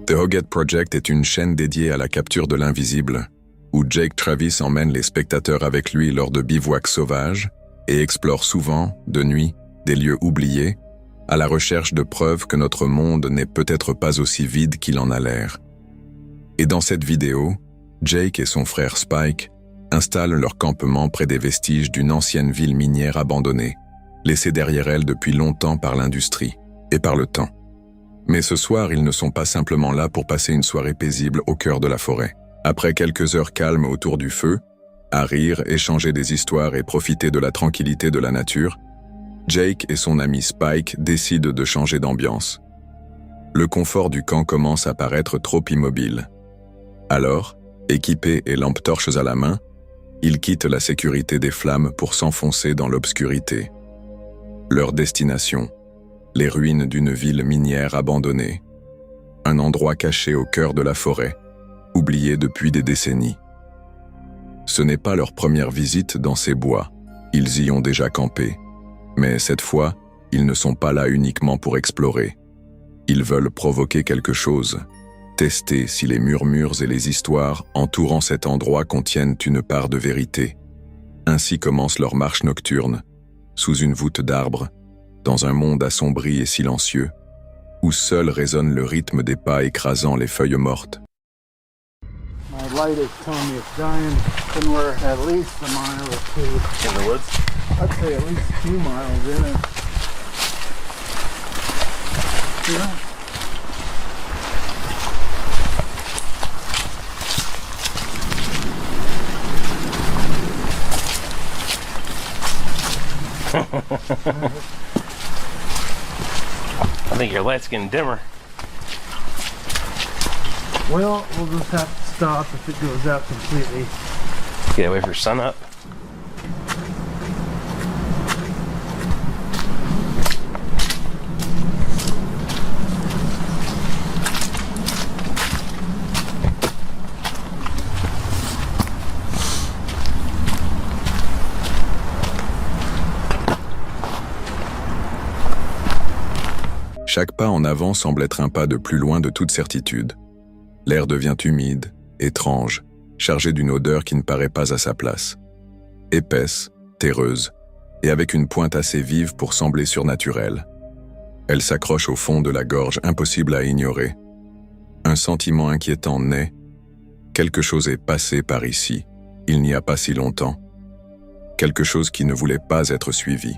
The Hoggett Project est une chaîne dédiée à la capture de l'invisible, où Jake Travis emmène les spectateurs avec lui lors de bivouacs sauvages et explore souvent, de nuit, des lieux oubliés, à la recherche de preuves que notre monde n'est peut-être pas aussi vide qu'il en a l'air. Et dans cette vidéo, Jake et son frère Spike installent leur campement près des vestiges d'une ancienne ville minière abandonnée, laissée derrière elle depuis longtemps par l'industrie et par le temps. Mais ce soir, ils ne sont pas simplement là pour passer une soirée paisible au cœur de la forêt. Après quelques heures calmes autour du feu, à rire, échanger des histoires et profiter de la tranquillité de la nature, Jake et son ami Spike décident de changer d'ambiance. Le confort du camp commence à paraître trop immobile. Alors, équipés et lampes torches à la main, ils quittent la sécurité des flammes pour s'enfoncer dans l'obscurité. Leur destination, les ruines d'une ville minière abandonnée. Un endroit caché au cœur de la forêt, oublié depuis des décennies. Ce n'est pas leur première visite dans ces bois, ils y ont déjà campé. Mais cette fois, ils ne sont pas là uniquement pour explorer. Ils veulent provoquer quelque chose, tester si les murmures et les histoires entourant cet endroit contiennent une part de vérité. Ainsi commence leur marche nocturne, sous une voûte d'arbres, dans un monde assombri et silencieux, où seul résonne le rythme des pas écrasant les feuilles mortes. My light is telling me it's dying, and we're at least a mile or two. In the woods? I'd say at least 2 miles in it. Yeah. I think your light's getting dimmer. Well, we'll just have to stop if it goes out completely. Get away for sun up. Chaque pas en avant semble être un pas de plus loin de toute certitude. L'air devient humide, étrange, chargé d'une odeur qui ne paraît pas à sa place. Épaisse, terreuse, et avec une pointe assez vive pour sembler surnaturelle. Elle s'accroche au fond de la gorge, impossible à ignorer. Un sentiment inquiétant naît. Quelque chose est passé par ici, il n'y a pas si longtemps. Quelque chose qui ne voulait pas être suivi.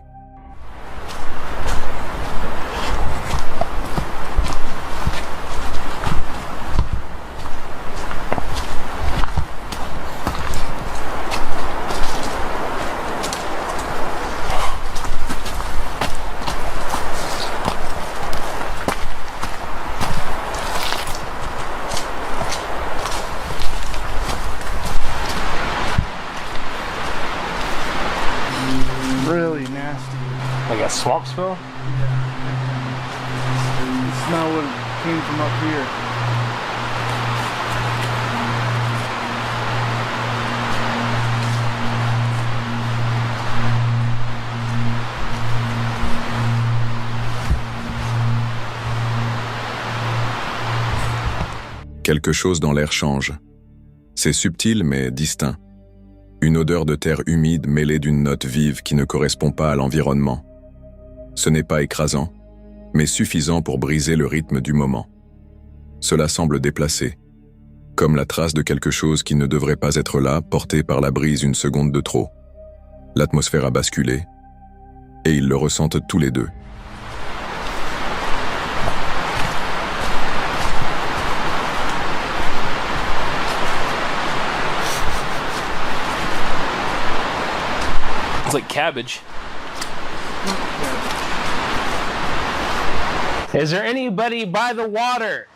Really nasty. Like a swamp smell? You smell what came from up here. Quelque chose dans l'air change. C'est subtil mais distinct. Une odeur de terre humide mêlée d'une note vive qui ne correspond pas à l'environnement. Ce n'est pas écrasant, mais suffisant pour briser le rythme du moment. Cela semble déplacé, comme la trace de quelque chose qui ne devrait pas être là, porté par la brise une seconde de trop. L'atmosphère a basculé, et ils le ressentent tous les deux. It's like cabbage. Is there anybody by the water?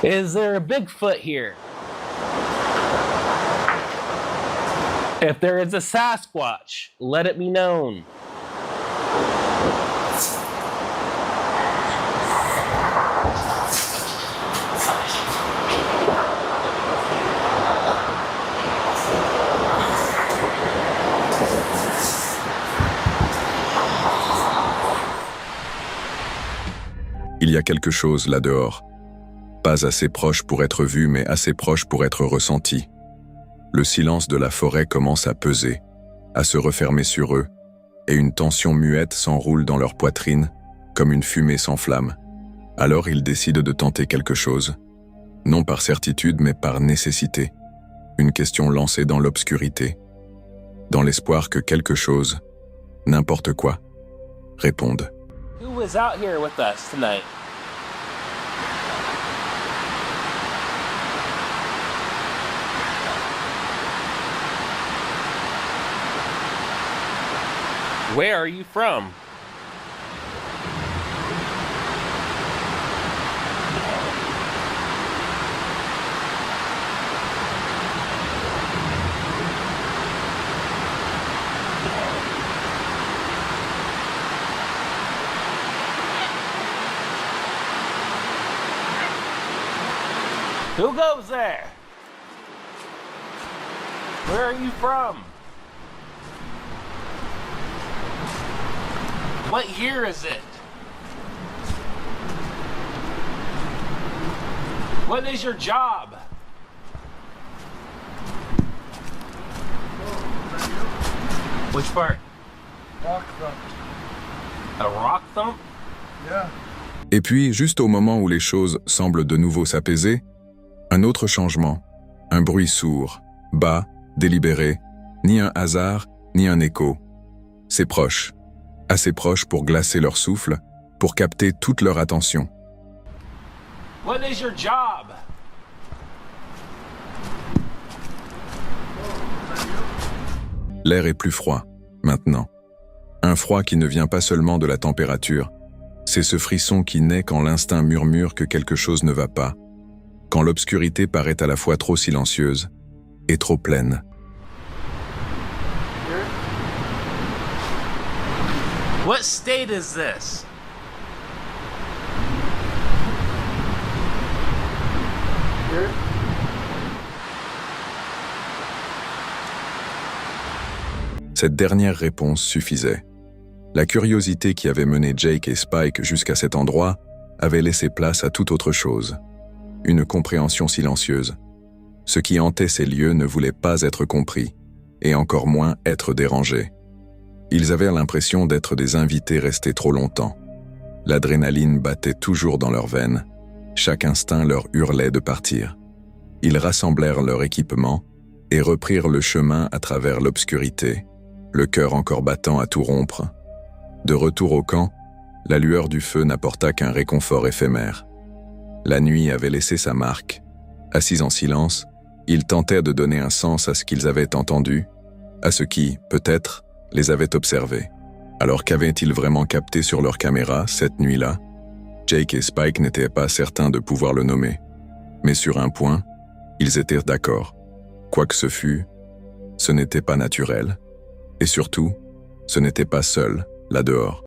Is there a Bigfoot here? If there is a Sasquatch, let it be known. Il y a quelque chose là dehors. Pas assez proche pour être vu, mais assez proche pour être ressenti. Le silence de la forêt commence à peser, à se refermer sur eux, et une tension muette s'enroule dans leur poitrine, comme une fumée sans flamme. Alors ils décident de tenter quelque chose, non par certitude mais par nécessité. Une question lancée dans l'obscurité, dans l'espoir que quelque chose, n'importe quoi, réponde. Who was out here with us tonight? Where are you from? Who goes there? Where are you from? What year is it? What is your job? Which part? Rock thump. A rock thump? Yeah. Et puis, juste au moment où les choses semblent de nouveau s'apaiser, un autre changement, un bruit sourd, bas, délibéré, ni un hasard, ni un écho. C'est proche, assez proche pour glacer leur souffle, pour capter toute leur attention. What is your job? L'air est plus froid, maintenant. Un froid qui ne vient pas seulement de la température, c'est ce frisson qui naît quand l'instinct murmure que quelque chose ne va pas, quand l'obscurité paraît à la fois trop silencieuse et trop pleine. What state is this? Here. Cette dernière réponse suffisait. La curiosité qui avait mené Jake et Spike jusqu'à cet endroit avait laissé place à toute autre chose. Une compréhension silencieuse. Ce qui hantait ces lieux ne voulait pas être compris, et encore moins être dérangé. Ils avaient l'impression d'être des invités restés trop longtemps. L'adrénaline battait toujours dans leurs veines. Chaque instinct leur hurlait de partir. Ils rassemblèrent leur équipement et reprirent le chemin à travers l'obscurité, le cœur encore battant à tout rompre. De retour au camp, la lueur du feu n'apporta qu'un réconfort éphémère. La nuit avait laissé sa marque. Assis en silence, ils tentaient de donner un sens à ce qu'ils avaient entendu, à ce qui, peut-être, les avait observés. Alors qu'avaient-ils vraiment capté sur leur caméra cette nuit-là? Jake et Spike n'étaient pas certains de pouvoir le nommer. Mais sur un point, ils étaient d'accord. Quoi que ce fût, ce n'était pas naturel. Et surtout, ce n'était pas seul, là dehors.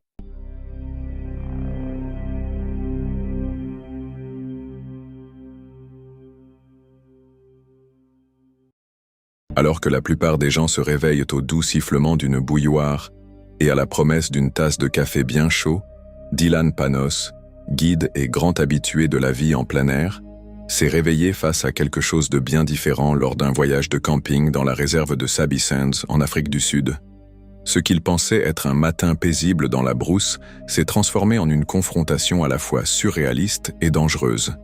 Alors que la plupart des gens se réveillent au doux sifflement d'une bouilloire et à la promesse d'une tasse de café bien chaud, Dylan Panos, guide et grand habitué de la vie en plein air, s'est réveillé face à quelque chose de bien différent lors d'un voyage de camping dans la réserve de Sabi Sands en Afrique du Sud. Ce qu'il pensait être un matin paisible dans la brousse s'est transformé en une confrontation à la fois surréaliste et dangereuse.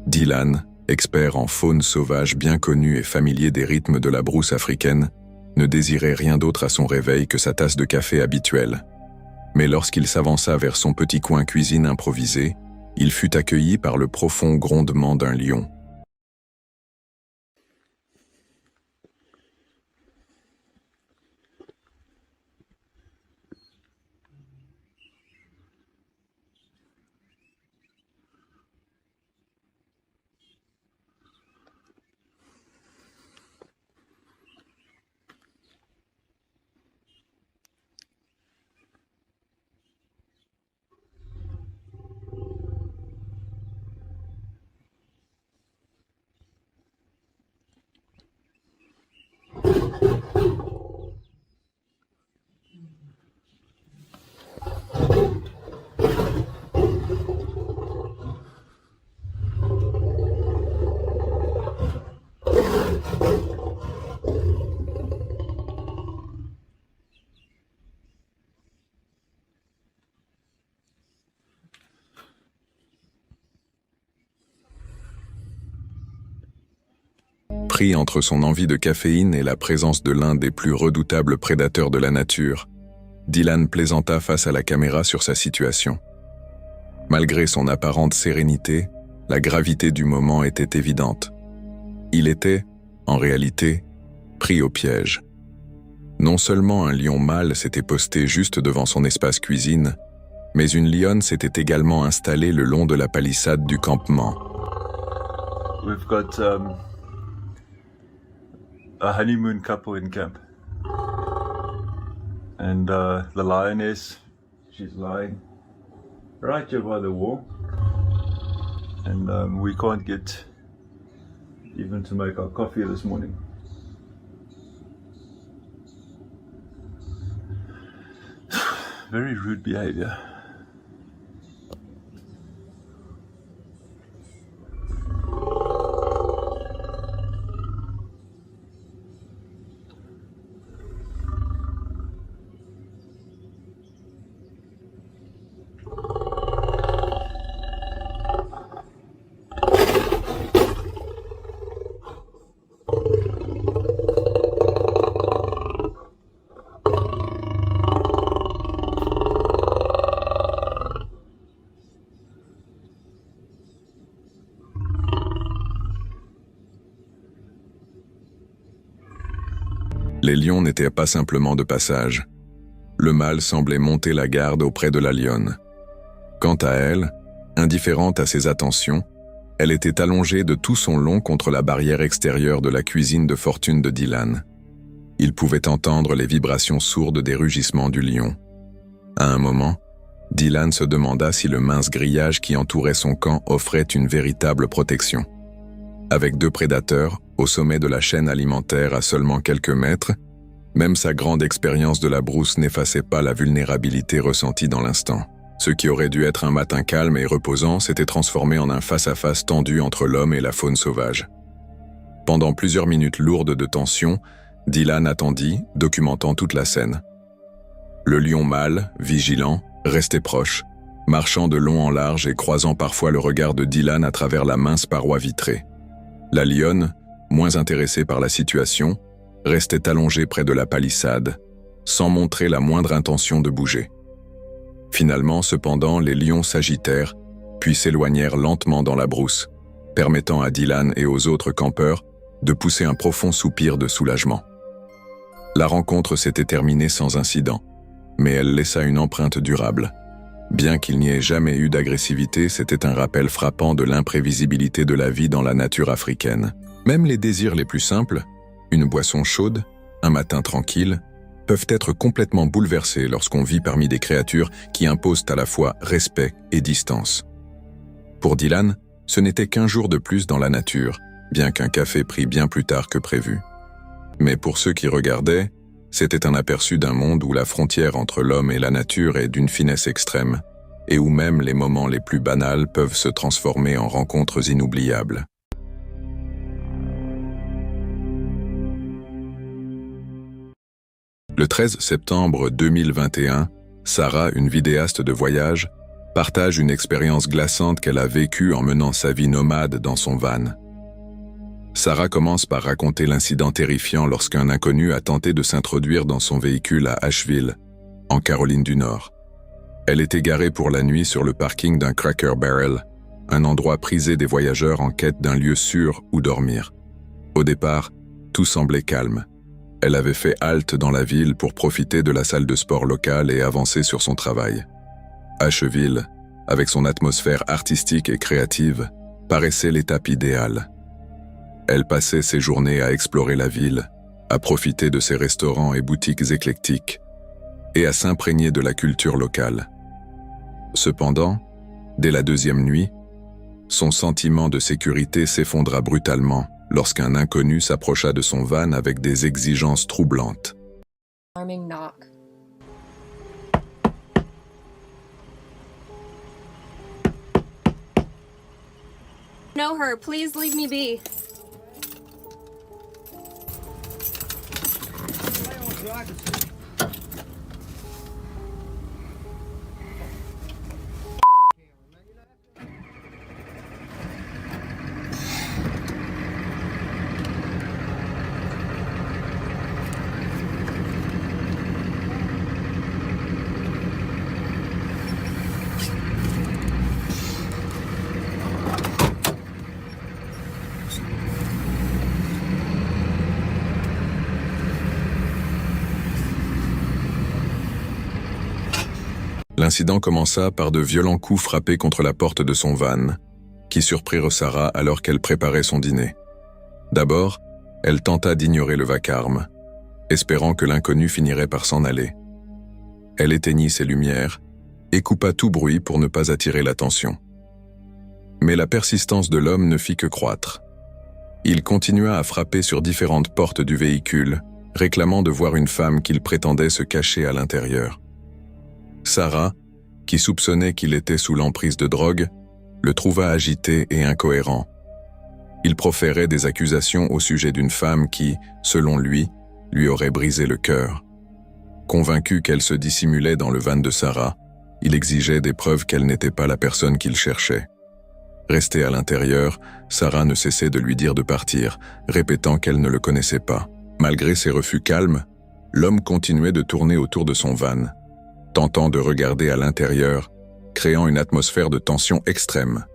Dylan, expert en faune sauvage bien connu et familier des rythmes de la brousse africaine, ne désirait rien d'autre à son réveil que sa tasse de café habituelle. Mais lorsqu'il s'avança vers son petit coin cuisine improvisé, il fut accueilli par le profond grondement d'un lion. pris entre son envie de caféine et la présence de l'un des plus redoutables prédateurs de la nature, Dylan plaisanta face à la caméra sur sa situation. Malgré son apparente sérénité, la gravité du moment était évidente. Il était, en réalité, pris au piège. Non seulement un lion mâle s'était posté juste devant son espace cuisine, mais une lionne s'était également installée le long de la palissade du campement. We've got a honeymoon couple in camp. And the lioness, she's lying right here by the wall. And we can't get even to make our coffee this morning. Very rude behavior. Les lions n'étaient pas simplement de passage. Le mâle semblait monter la garde auprès de la lionne. Quant à elle, indifférente à ses attentions, elle était allongée de tout son long contre la barrière extérieure de la cuisine de fortune de Dylan. Il pouvait entendre les vibrations sourdes des rugissements du lion. À un moment, Dylan se demanda si le mince grillage qui entourait son camp offrait une véritable protection. Avec 2 prédateurs, au sommet de la chaîne alimentaire à seulement quelques mètres, même sa grande expérience de la brousse n'effaçait pas la vulnérabilité ressentie dans l'instant. Ce qui aurait dû être un matin calme et reposant s'était transformé en un face-à-face tendu entre l'homme et la faune sauvage. Pendant plusieurs minutes lourdes de tension, Dylan attendit, documentant toute la scène. Le lion mâle, vigilant, restait proche, marchant de long en large et croisant parfois le regard de Dylan à travers la mince paroi vitrée. La lionne, moins intéressée par la situation, restait allongée près de la palissade, sans montrer la moindre intention de bouger. Finalement, cependant, les lions s'agitèrent, puis s'éloignèrent lentement dans la brousse, permettant à Dylan et aux autres campeurs de pousser un profond soupir de soulagement. La rencontre s'était terminée sans incident, mais elle laissa une empreinte durable. Bien qu'il n'y ait jamais eu d'agressivité, c'était un rappel frappant de l'imprévisibilité de la vie dans la nature africaine. Même les désirs les plus simples, une boisson chaude, un matin tranquille, peuvent être complètement bouleversés lorsqu'on vit parmi des créatures qui imposent à la fois respect et distance. Pour Dylan, ce n'était qu'un jour de plus dans la nature, bien qu'un café prit bien plus tard que prévu. Mais pour ceux qui regardaient, c'était un aperçu d'un monde où la frontière entre l'homme et la nature est d'une finesse extrême, et où même les moments les plus banals peuvent se transformer en rencontres inoubliables. Le 13 septembre 2021, Sarah, une vidéaste de voyage, partage une expérience glaçante qu'elle a vécue en menant sa vie nomade dans son van. Sarah commence par raconter l'incident terrifiant lorsqu'un inconnu a tenté de s'introduire dans son véhicule à Asheville, en Caroline du Nord. Elle était garée pour la nuit sur le parking d'un Cracker Barrel, un endroit prisé des voyageurs en quête d'un lieu sûr où dormir. Au départ, tout semblait calme. Elle avait fait halte dans la ville pour profiter de la salle de sport locale et avancer sur son travail. Asheville, avec son atmosphère artistique et créative, paraissait l'étape idéale. Elle passait ses journées à explorer la ville, à profiter de ses restaurants et boutiques éclectiques, et à s'imprégner de la culture locale. Cependant, dès la 2e nuit, son sentiment de sécurité s'effondra brutalement lorsqu'un inconnu s'approcha de son van avec des exigences troublantes. Alarming knock. Know her, please leave me be. L'incident commença par de violents coups frappés contre la porte de son van, qui surprirent Sarah alors qu'elle préparait son dîner. D'abord, elle tenta d'ignorer le vacarme, espérant que l'inconnu finirait par s'en aller. Elle éteignit ses lumières et coupa tout bruit pour ne pas attirer l'attention. Mais la persistance de l'homme ne fit que croître. Il continua à frapper sur différentes portes du véhicule, réclamant de voir une femme qu'il prétendait se cacher à l'intérieur. Sarah, qui soupçonnait qu'il était sous l'emprise de drogue, le trouva agité et incohérent. Il proférait des accusations au sujet d'une femme qui, selon lui aurait brisé le cœur. Convaincu qu'elle se dissimulait dans le van de Sarah, il exigeait des preuves qu'elle n'était pas la personne qu'il cherchait. Restée à l'intérieur, Sarah ne cessait de lui dire de partir, répétant qu'elle ne le connaissait pas. Malgré ses refus calmes, l'homme continuait de tourner autour de son van, tentant de regarder à l'intérieur, créant une atmosphère de tension extrême.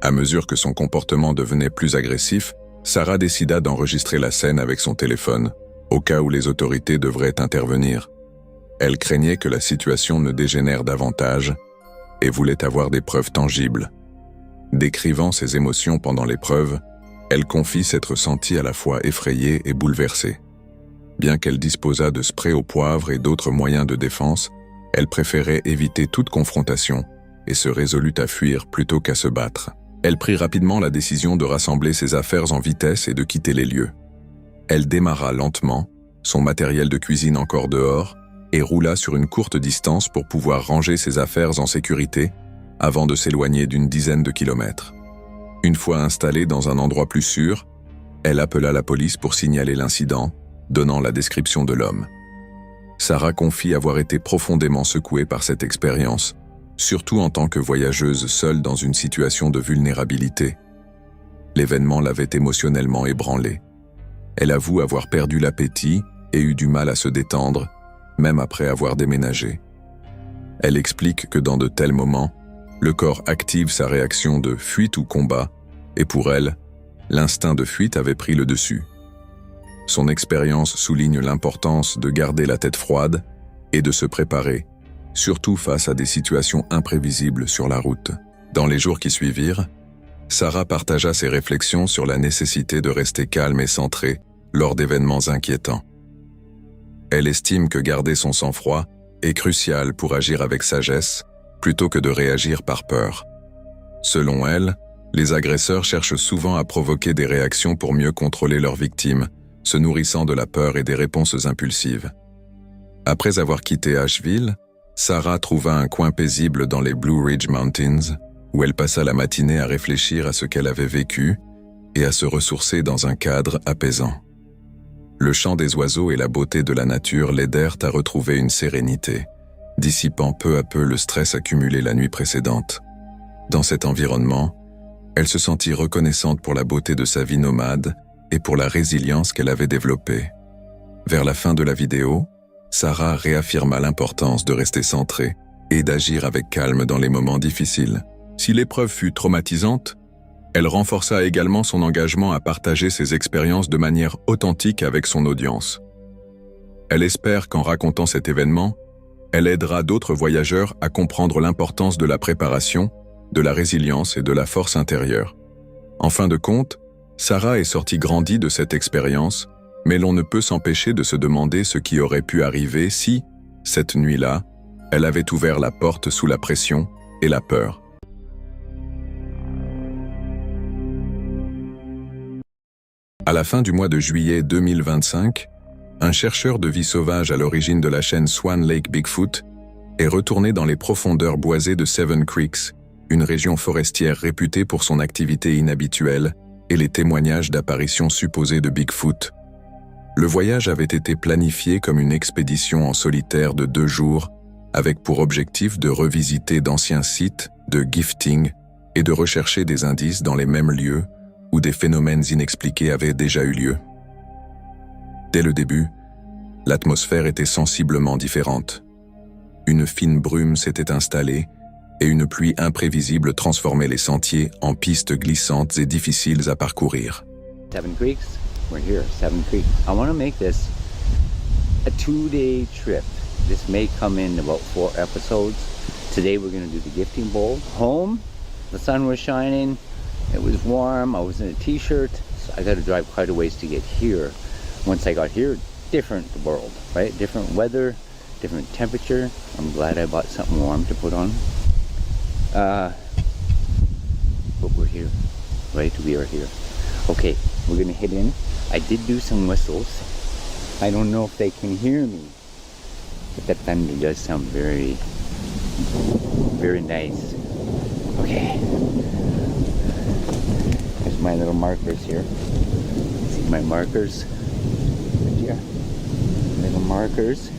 À mesure que son comportement devenait plus agressif, Sarah décida d'enregistrer la scène avec son téléphone, au cas où les autorités devraient intervenir. Elle craignait que la situation ne dégénère davantage et voulait avoir des preuves tangibles. Décrivant ses émotions pendant l'épreuve, elle confie s'être sentie à la fois effrayée et bouleversée. Bien qu'elle disposât de spray au poivre et d'autres moyens de défense, elle préférait éviter toute confrontation et se résolut à fuir plutôt qu'à se battre. Elle prit rapidement la décision de rassembler ses affaires en vitesse et de quitter les lieux. Elle démarra lentement, son matériel de cuisine encore dehors, et roula sur une courte distance pour pouvoir ranger ses affaires en sécurité avant de s'éloigner d'une dizaine de kilomètres. Une fois installée dans un endroit plus sûr, elle appela la police pour signaler l'incident, donnant la description de l'homme. Sarah confie avoir été profondément secouée par cette expérience, surtout en tant que voyageuse seule dans une situation de vulnérabilité. L'événement l'avait émotionnellement ébranlée. Elle avoue avoir perdu l'appétit et eu du mal à se détendre, même après avoir déménagé. Elle explique que dans de tels moments, le corps active sa réaction de fuite ou combat, et pour elle, l'instinct de fuite avait pris le dessus. Son expérience souligne l'importance de garder la tête froide et de se préparer, surtout face à des situations imprévisibles sur la route. Dans les jours qui suivirent, Sarah partagea ses réflexions sur la nécessité de rester calme et centrée lors d'événements inquiétants. Elle estime que garder son sang-froid est crucial pour agir avec sagesse, plutôt que de réagir par peur. Selon elle, les agresseurs cherchent souvent à provoquer des réactions pour mieux contrôler leurs victimes, se nourrissant de la peur et des réponses impulsives. Après avoir quitté Asheville, Sarah trouva un coin paisible dans les Blue Ridge Mountains, où elle passa la matinée à réfléchir à ce qu'elle avait vécu et à se ressourcer dans un cadre apaisant. Le chant des oiseaux et la beauté de la nature l'aidèrent à retrouver une sérénité, dissipant peu à peu le stress accumulé la nuit précédente. Dans cet environnement, elle se sentit reconnaissante pour la beauté de sa vie nomade et pour la résilience qu'elle avait développée. Vers la fin de la vidéo, Sarah réaffirma l'importance de rester centrée et d'agir avec calme dans les moments difficiles. Si l'épreuve fut traumatisante, elle renforça également son engagement à partager ses expériences de manière authentique avec son audience. Elle espère qu'en racontant cet événement, elle aidera d'autres voyageurs à comprendre l'importance de la préparation, de la résilience et de la force intérieure. En fin de compte, Sarah est sortie grandie de cette expérience, mais l'on ne peut s'empêcher de se demander ce qui aurait pu arriver si, cette nuit-là, elle avait ouvert la porte sous la pression et la peur. À la fin du mois de juillet 2025, un chercheur de vie sauvage à l'origine de la chaîne Swan Lake Bigfoot est retourné dans les profondeurs boisées de Seven Creeks, une région forestière réputée pour son activité inhabituelle et les témoignages d'apparitions supposées de Bigfoot. Le voyage avait été planifié comme une expédition en solitaire de 2 jours, avec pour objectif de revisiter d'anciens sites de gifting et de rechercher des indices dans les mêmes lieux où des phénomènes inexpliqués avaient déjà eu lieu. Dès le début, l'atmosphère était sensiblement différente. Une fine brume s'était installée et une pluie imprévisible transformait les sentiers en pistes glissantes et difficiles à parcourir. Seven Creeks, we're here, Seven Creeks. I want to make this a 2-day trip This may come in about 4 episodes. Today we're gonna do the gifting bowl. Home, the sun was shining, it was warm, I was in a t-shirt, so I gotta drive quite a ways to get here. Once I got here, different world, right? Different weather, different temperature. I'm glad I bought something warm to put on. But we're here, right? We are here. Okay, we're gonna head in. I did do some whistles. I don't know if they can hear me, but that thunder does sound very, very nice. Okay. There's my little markers here. See my markers? Yeah. Little markers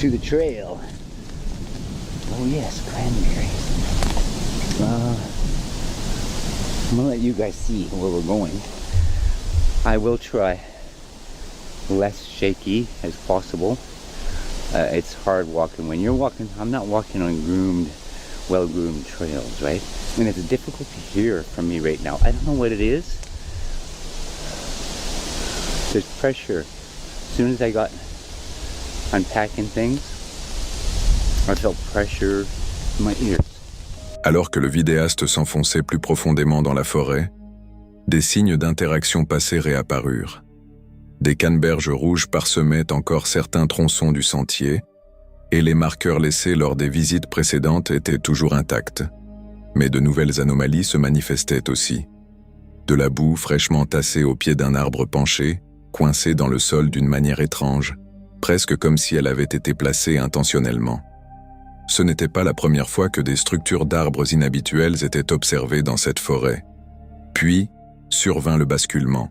to the trail. Oh yes, cranberries. I'm gonna let you guys see where we're going. I will try less shaky as possible. It's hard walking when you're walking. I'm not walking on groomed, well-groomed trails, right? And it's difficult to hear from me right now. I don't know what it is. There's pressure. As soon as I got unpacking things, I felt pressure in my ears. Alors que le vidéaste s'enfonçait plus profondément dans la forêt, des signes d'interaction passée réapparurent. Des canneberges rouges parsemaient encore certains tronçons du sentier, et les marqueurs laissés lors des visites précédentes étaient toujours intacts. Mais de nouvelles anomalies se manifestaient aussi. De la boue fraîchement tassée au pied d'un arbre penché, coincée dans le sol d'une manière étrange, presque comme si elle avait été placée intentionnellement. Ce n'était pas la première fois que des structures d'arbres inhabituelles étaient observées dans cette forêt. Puis, survint le basculement.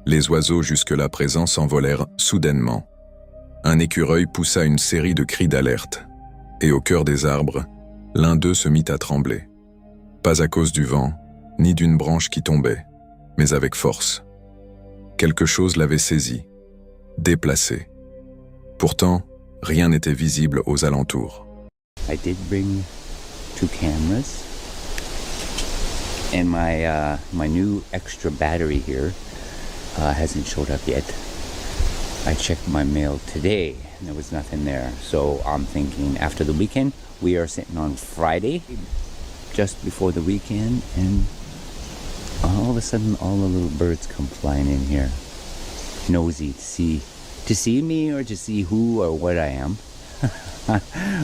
Les oiseaux jusque-là présents s'envolèrent soudainement. Un écureuil poussa une série de cris d'alerte. Et au cœur des arbres, l'un d'eux se mit à trembler. Pas à cause du vent, ni d'une branche qui tombait, mais avec force. Quelque chose l'avait saisi, déplacé. Pourtant, rien n'était visible aux alentours. I did bring 2 cameras, and my new extra battery here hasn't showed up yet. I checked my mail today and there was nothing there, so I'm thinking after the weekend. We are sitting on Friday, just before the weekend, and all of a sudden all the little birds come flying in here, nosy to see me or to see who or what I am.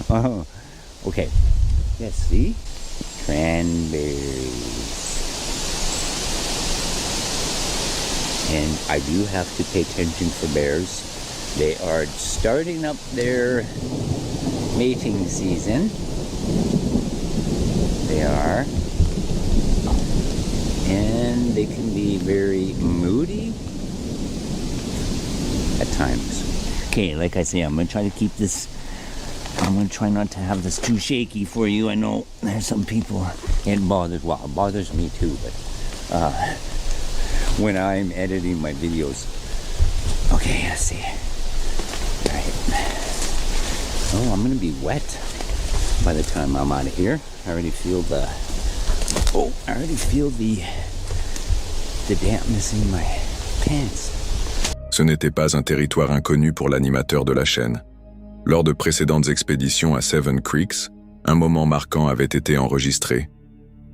Oh. Okay, let's see. Cranberries. And I do have to pay attention for bears. They are starting up their mating season. They are. And they can be very moody at times. Okay, like I say, I'm going to try to keep this. I'm going to try not to have this too shaky for you. I know there's some people it bothers. Well, it bothers me too, but when I'm editing my videos. Okay, let's see. All right. Oh, I'm going to be wet by the time I'm out of here. I already feel the dampness in my pants. Ce n'était pas un territoire inconnu pour l'animateur de la chaîne. Lors de précédentes expéditions à Seven Creeks, un moment marquant avait été enregistré.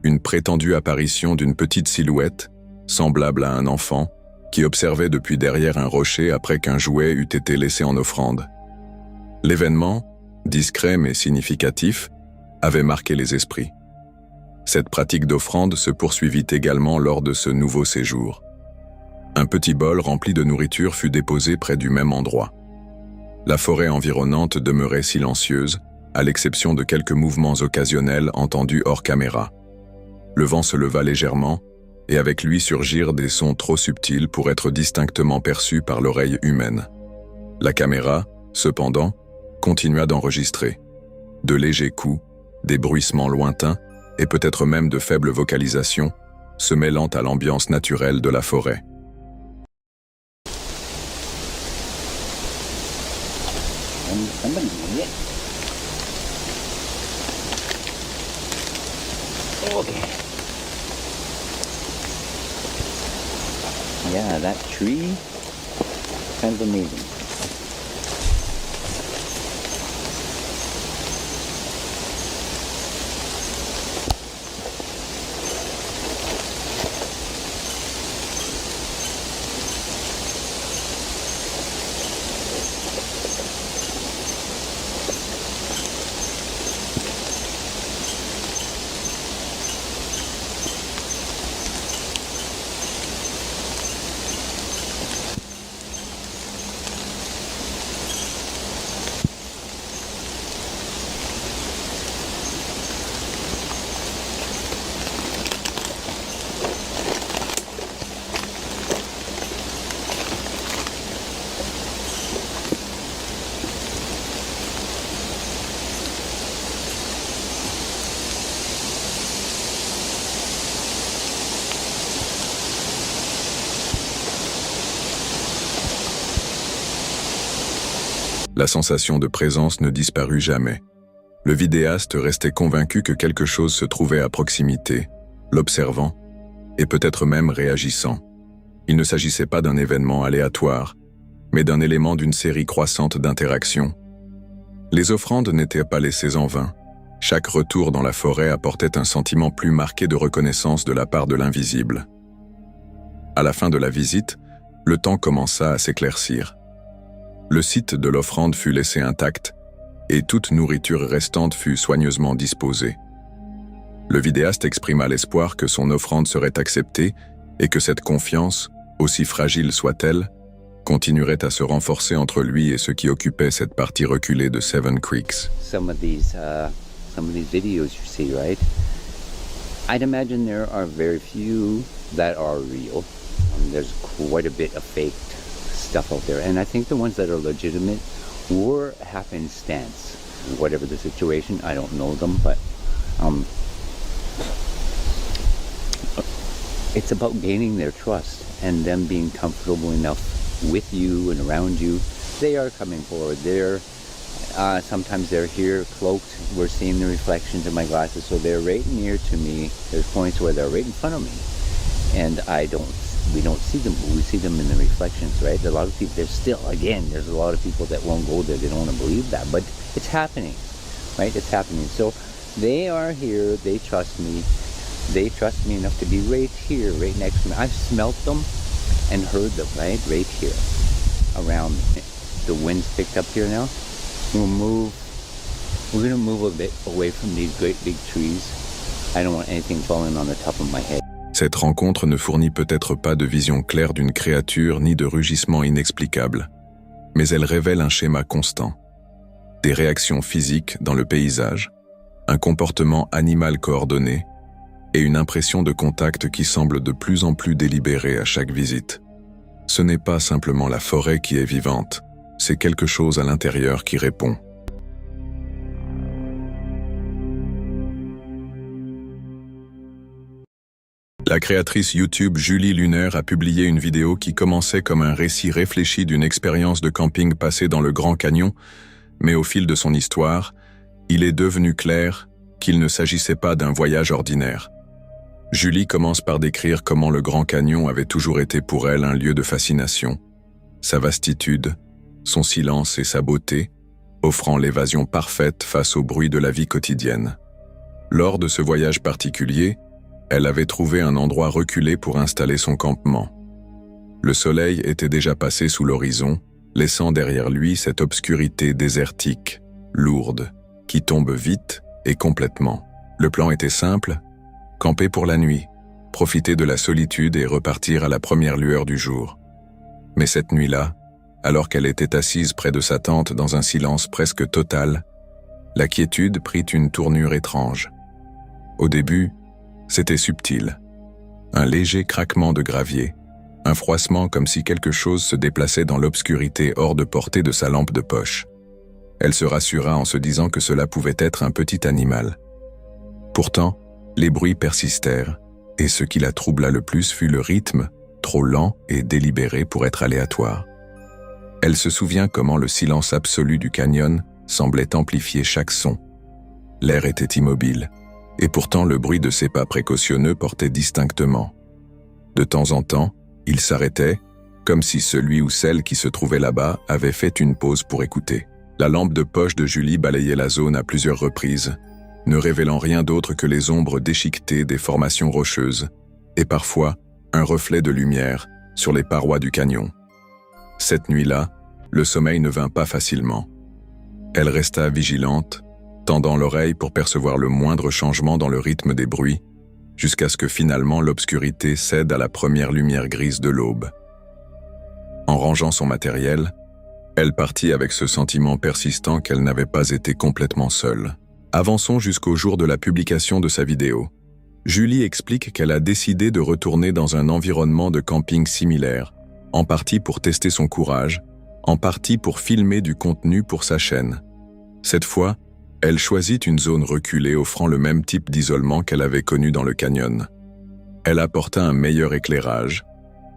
Une prétendue apparition d'une petite silhouette, semblable à un enfant, qui observait depuis derrière un rocher après qu'un jouet eût été laissé en offrande. L'événement, discret mais significatif, avait marqué les esprits. Cette pratique d'offrande se poursuivit également lors de ce nouveau séjour. Un petit bol rempli de nourriture fut déposé près du même endroit. La forêt environnante demeurait silencieuse, à l'exception de quelques mouvements occasionnels entendus hors caméra. Le vent se leva légèrement, et avec lui surgirent des sons trop subtils pour être distinctement perçus par l'oreille humaine. La caméra, cependant, continua d'enregistrer. De légers coups, des bruissements lointains, et peut-être même de faibles vocalisations, se mêlant à l'ambiance naturelle de la forêt. Somebody did it. Okay. Yeah, that tree, kind of amazing. la sensation de présence ne disparut jamais. Le vidéaste restait convaincu que quelque chose se trouvait à proximité, l'observant, et peut-être même réagissant. Il ne s'agissait pas d'un événement aléatoire, mais d'un élément d'une série croissante d'interactions. Les offrandes n'étaient pas laissées en vain. Chaque retour dans la forêt apportait un sentiment plus marqué de reconnaissance de la part de l'invisible. À la fin de la visite, le temps commença à s'éclaircir. Le site de l'offrande fut laissé intact, et toute nourriture restante fut soigneusement disposée. Le vidéaste exprima l'espoir que son offrande serait acceptée et que cette confiance, aussi fragile soit-elle, continuerait à se renforcer entre lui et ceux qui occupaient cette partie reculée de Seven Creeks. Some of these videos you see, right? I'd imagine there are very few that are real. There's quite a bit of faked stuff out there, and I think the ones that are legitimate were happenstance. Whatever the situation, I don't know them, but it's about gaining their trust and them being comfortable enough with you and around you. They are coming forward. Sometimes they're here cloaked. We're seeing the reflections in my glasses, so they're right near to me. There's points where they're right in front of me, and we don't see them, but we see them in the reflections, right? A lot of people, there's a lot of people that won't go there. They don't want to believe that, but it's happening, right? It's happening. So they are here. They trust me. They trust me enough to be right here, right next to me. I've smelt them and heard them, right here around me. The wind's picked up here now. We're gonna move a bit away from these great big trees. I don't want anything falling on the top of my head. Cette rencontre ne fournit peut-être pas de vision claire d'une créature ni de rugissement inexplicable, mais elle révèle un schéma constant. Des réactions physiques dans le paysage, un comportement animal coordonné et une impression de contact qui semble de plus en plus délibérée à chaque visite. Ce n'est pas simplement la forêt qui est vivante, c'est quelque chose à l'intérieur qui répond. La créatrice YouTube Julie Lunaire a publié une vidéo qui commençait comme un récit réfléchi d'une expérience de camping passée dans le Grand Canyon, mais au fil de son histoire, il est devenu clair qu'il ne s'agissait pas d'un voyage ordinaire. Julie commence par décrire comment le Grand Canyon avait toujours été pour elle un lieu de fascination. Sa vastitude, son silence et sa beauté, offrant l'évasion parfaite face au bruit de la vie quotidienne. Lors de ce voyage particulier, elle avait trouvé un endroit reculé pour installer son campement. Le soleil était déjà passé sous l'horizon, laissant derrière lui cette obscurité désertique, lourde, qui tombe vite et complètement. Le plan était simple, camper pour la nuit, profiter de la solitude et repartir à la première lueur du jour. Mais cette nuit-là, alors qu'elle était assise près de sa tente dans un silence presque total, la quiétude prit une tournure étrange. Au début, c'était subtil. Un léger craquement de gravier, un froissement comme si quelque chose se déplaçait dans l'obscurité hors de portée de sa lampe de poche. Elle se rassura en se disant que cela pouvait être un petit animal. Pourtant, les bruits persistèrent, et ce qui la troubla le plus fut le rythme, trop lent et délibéré pour être aléatoire. Elle se souvient comment le silence absolu du canyon semblait amplifier chaque son. L'air était immobile, et pourtant le bruit de ses pas précautionneux portait distinctement. De temps en temps, il s'arrêtait, comme si celui ou celle qui se trouvait là-bas avait fait une pause pour écouter. La lampe de poche de Julie balayait la zone à plusieurs reprises, ne révélant rien d'autre que les ombres déchiquetées des formations rocheuses, et parfois un reflet de lumière sur les parois du canyon. Cette nuit-là, le sommeil ne vint pas facilement. Elle resta vigilante, tendant l'oreille pour percevoir le moindre changement dans le rythme des bruits, jusqu'à ce que finalement l'obscurité cède à la première lumière grise de l'aube. En rangeant son matériel, elle partit avec ce sentiment persistant qu'elle n'avait pas été complètement seule. Avançons jusqu'au jour de la publication de sa vidéo. Julie explique qu'elle a décidé de retourner dans un environnement de camping similaire, en partie pour tester son courage, en partie pour filmer du contenu pour sa chaîne. Cette fois, elle choisit une zone reculée offrant le même type d'isolement qu'elle avait connu dans le canyon. Elle apporta un meilleur éclairage,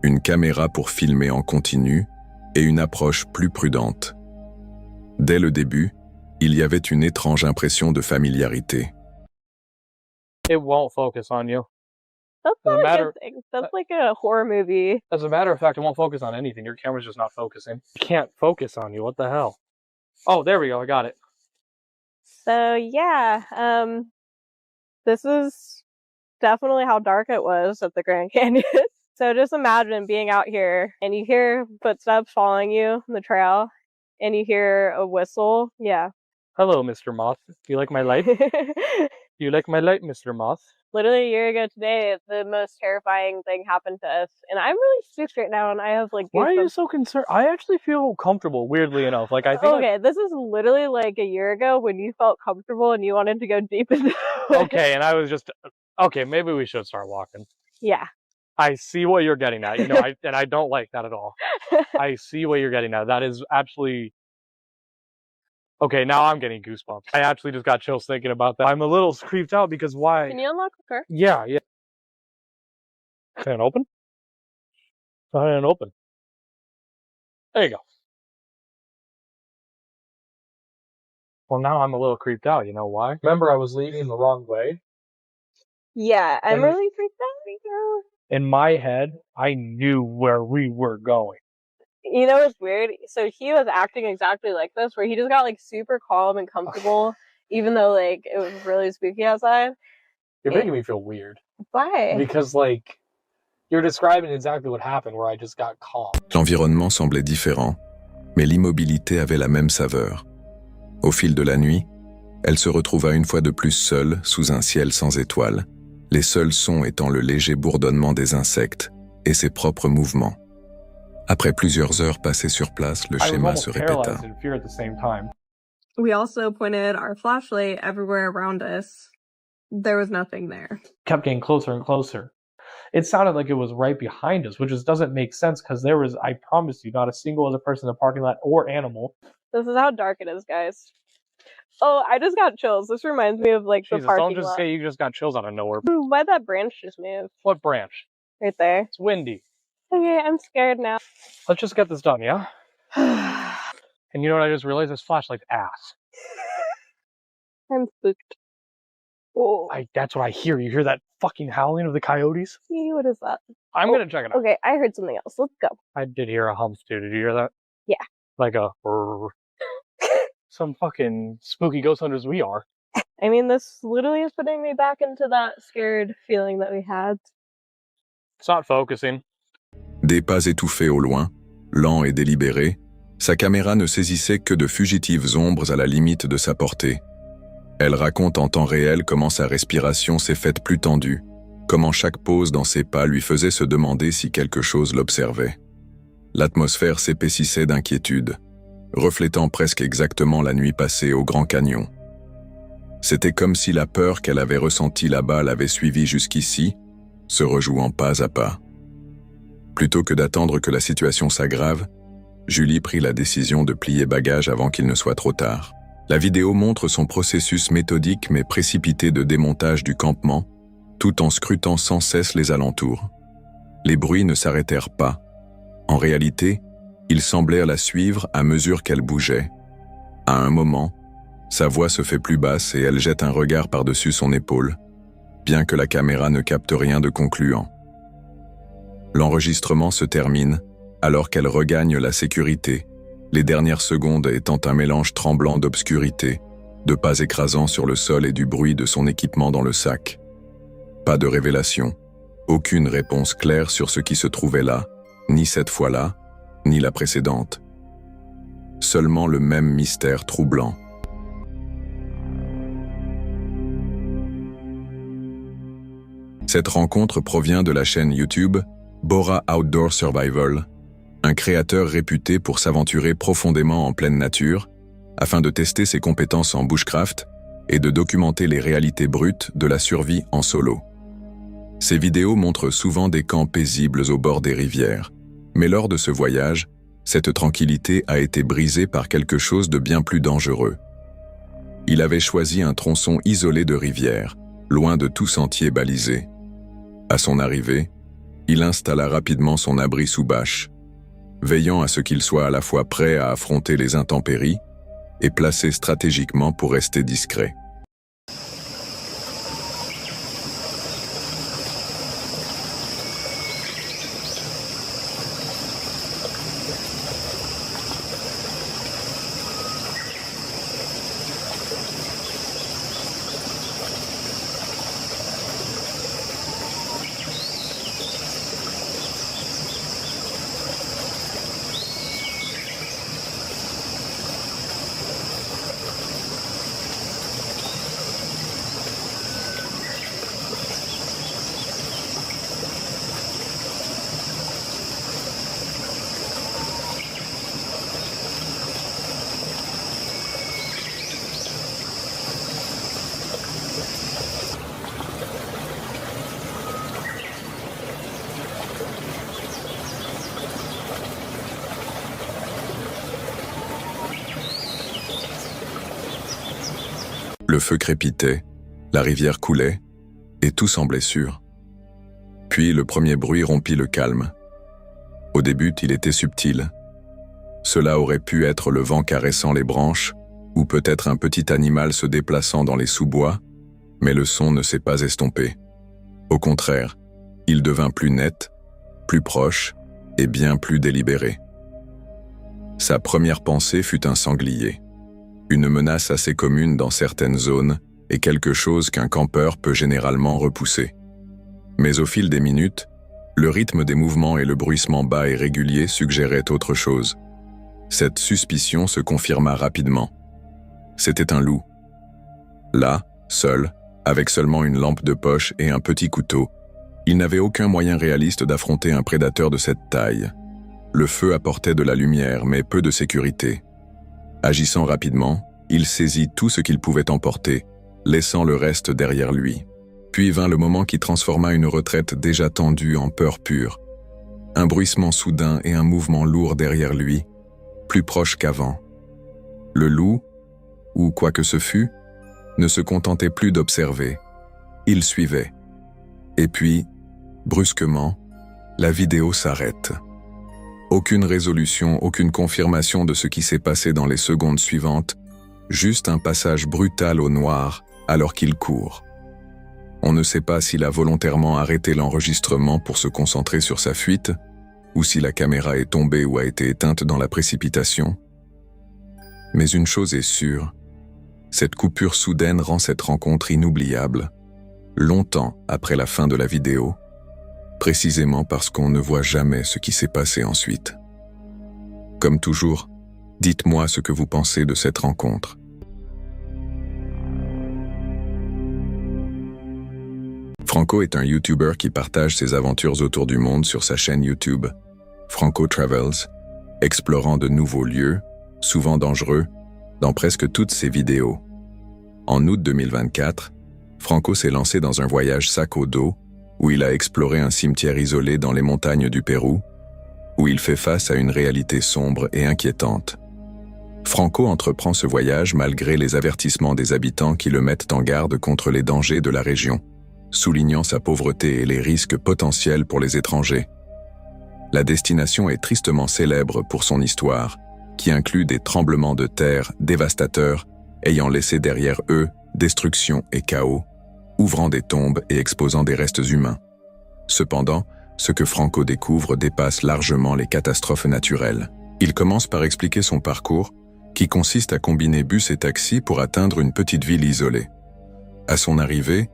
une caméra pour filmer en continu et une approche plus prudente. Dès le début, il y avait une étrange impression de familiarité. It won't focus on you. That's As a not a matter- good thing. That's like a horror movie. As a matter of fact, it won't focus on anything. Your camera's just not focusing. It can't focus on you. What the hell? Oh, there we go. I got it. So yeah, this is definitely how dark it was at the Grand Canyon. So just imagine being out here and you hear footsteps following you on the trail and you hear a whistle. Yeah. Hello, Mr. Moth. Do you like my light? Do you like my light, Mr. Moth? Literally a year ago today, the most terrifying thing happened to us. And I'm really spooked right now and I have like Why are you goosebumps. so concerned? I actually feel comfortable, weirdly enough. Like, I think... Okay, this is literally like a year ago when you felt comfortable and you wanted to go deep into the Okay, and I was just... Okay, maybe we should start walking. Yeah. I see what you're getting at. You know, I don't like that at all. I see what you're getting at. That is actually... Okay, now I'm getting goosebumps. I actually just got chills thinking about that. I'm a little creeped out because why? Can you unlock the car? Yeah. Can it open? Can it open? There you go. Well, now I'm a little creeped out. You know why? Remember, I was leading the wrong way. Yeah, I'm And- really freaked out right now. In my head, I knew where we were going. You know what's weird? So he was acting exactly like this, where he just got like super calm and comfortable, even though like it was really spooky outside. You're making me feel weird. Why? Because, like, you're describing exactly what happened, where I just got calm. L'environnement semblait différent, mais l'immobilité avait la même saveur. Au fil de la nuit, elle se retrouva une fois de plus seule sous un ciel sans étoiles, les seuls sons étant le léger bourdonnement des insectes et ses propres mouvements. Après plusieurs heures passées sur place, le I was schéma almost se répéta. paralyzed in fear at the same time. We also pointed our flashlight everywhere around us. There was nothing there. Kept getting closer and closer. It sounded like it was right behind us, which just doesn't make sense because there was, I promise you, not a single other person in the parking lot or animal. This is how dark it is, guys. Oh, I just got chills. This reminds me of like the Jesus, parking don't just lot. say you just got chills out of nowhere. Why'd that branch just move? What branch? Right there. It's windy. Okay, I'm scared now. Let's just get this done, yeah? And you know what I just realized? This flashlight's ass. I'm spooked. Oh, That's what I hear. You hear that fucking howling of the coyotes? what is that? I'm Oh, gonna check it out. Okay, I heard something else. Let's go. I did hear a hum too. Did you hear that? Yeah. Like a... Some fucking spooky ghost hunters we are. I mean, this literally is putting me back into that scared feeling that we had. It's not focusing. Des pas étouffés au loin, lents et délibérés, sa caméra ne saisissait que de fugitives ombres à la limite de sa portée. Elle raconte en temps réel comment sa respiration s'est faite plus tendue, comment chaque pause dans ses pas lui faisait se demander si quelque chose l'observait. L'atmosphère s'épaississait d'inquiétude, reflétant presque exactement la nuit passée au Grand Canyon. C'était comme si la peur qu'elle avait ressentie là-bas l'avait suivie jusqu'ici, se rejouant pas à pas. Plutôt que d'attendre que la situation s'aggrave, Julie prit la décision de plier bagages avant qu'il ne soit trop tard. La vidéo montre son processus méthodique mais précipité de démontage du campement, tout en scrutant sans cesse les alentours. Les bruits ne s'arrêtèrent pas. En réalité, ils semblèrent la suivre à mesure qu'elle bougeait. À un moment, sa voix se fait plus basse et elle jette un regard par-dessus son épaule, bien que la caméra ne capte rien de concluant. L'enregistrement se termine alors qu'elle regagne la sécurité, les dernières secondes étant un mélange tremblant d'obscurité, de pas écrasants sur le sol et du bruit de son équipement dans le sac. Pas de révélation, aucune réponse claire sur ce qui se trouvait là, ni cette fois-là, ni la précédente. Seulement le même mystère troublant. Cette rencontre provient de la chaîne YouTube Bora Outdoor Survival, un créateur réputé pour s'aventurer profondément en pleine nature, afin de tester ses compétences en bushcraft et de documenter les réalités brutes de la survie en solo. Ces vidéos montrent souvent des camps paisibles au bord des rivières, mais lors de ce voyage, cette tranquillité a été brisée par quelque chose de bien plus dangereux. Il avait choisi un tronçon isolé de rivière, loin de tout sentier balisé. À son arrivée, il installa rapidement son abri sous bâche, veillant à ce qu'il soit à la fois prêt à affronter les intempéries et placés stratégiquement pour rester discrets. Le feu crépitait, la rivière coulait, et tout semblait sûr. Puis le premier bruit rompit le calme. Au début, il était subtil. Cela aurait pu être le vent caressant les branches, ou peut-être un petit animal se déplaçant dans les sous-bois, mais le son ne s'est pas estompé. Au contraire, il devint plus net, plus proche, et bien plus délibéré. Sa première pensée fut un sanglier. Une menace assez commune dans certaines zones et quelque chose qu'un campeur peut généralement repousser. Mais au fil des minutes, le rythme des mouvements et le bruissement bas et régulier suggéraient autre chose. Cette suspicion se confirma rapidement. C'était un loup. Là, seul, avec seulement une lampe de poche et un petit couteau, il n'avait aucun moyen réaliste d'affronter un prédateur de cette taille. Le feu apportait de la lumière, mais peu de sécurité. Agissant rapidement, il saisit tout ce qu'il pouvait emporter, laissant le reste derrière lui. Puis vint le moment qui transforma une retraite déjà tendue en peur pure. Un bruissement soudain et un mouvement lourd derrière lui, plus proche qu'avant. Le loup, ou quoi que ce fût, ne se contentait plus d'observer. Il suivait. Et puis, brusquement, la vidéo s'arrête. Aucune résolution, aucune confirmation de ce qui s'est passé dans les secondes suivantes, juste un passage brutal au noir alors qu'il court. On ne sait pas s'il a volontairement arrêté l'enregistrement pour se concentrer sur sa fuite, ou si la caméra est tombée ou a été éteinte dans la précipitation. Mais une chose est sûre, cette coupure soudaine rend cette rencontre inoubliable, longtemps après la fin de la vidéo, précisément parce qu'on ne voit jamais ce qui s'est passé ensuite. Comme toujours, dites-moi ce que vous pensez de cette rencontre. Franco est un YouTuber qui partage ses aventures autour du monde sur sa chaîne YouTube, Franco Travels, explorant de nouveaux lieux, souvent dangereux, dans presque toutes ses vidéos. En août 2024, Franco s'est lancé dans un voyage sac au dos, où il a exploré un cimetière isolé dans les montagnes du Pérou, où il fait face à une réalité sombre et inquiétante. Franco entreprend ce voyage malgré les avertissements des habitants qui le mettent en garde contre les dangers de la région, soulignant sa pauvreté et les risques potentiels pour les étrangers. La destination est tristement célèbre pour son histoire, qui inclut des tremblements de terre dévastateurs ayant laissé derrière eux destruction et chaos, ouvrant des tombes et exposant des restes humains. Cependant, ce que Franco découvre dépasse largement les catastrophes naturelles. Il commence par expliquer son parcours, qui consiste à combiner bus et taxi pour atteindre une petite ville isolée. À son arrivée,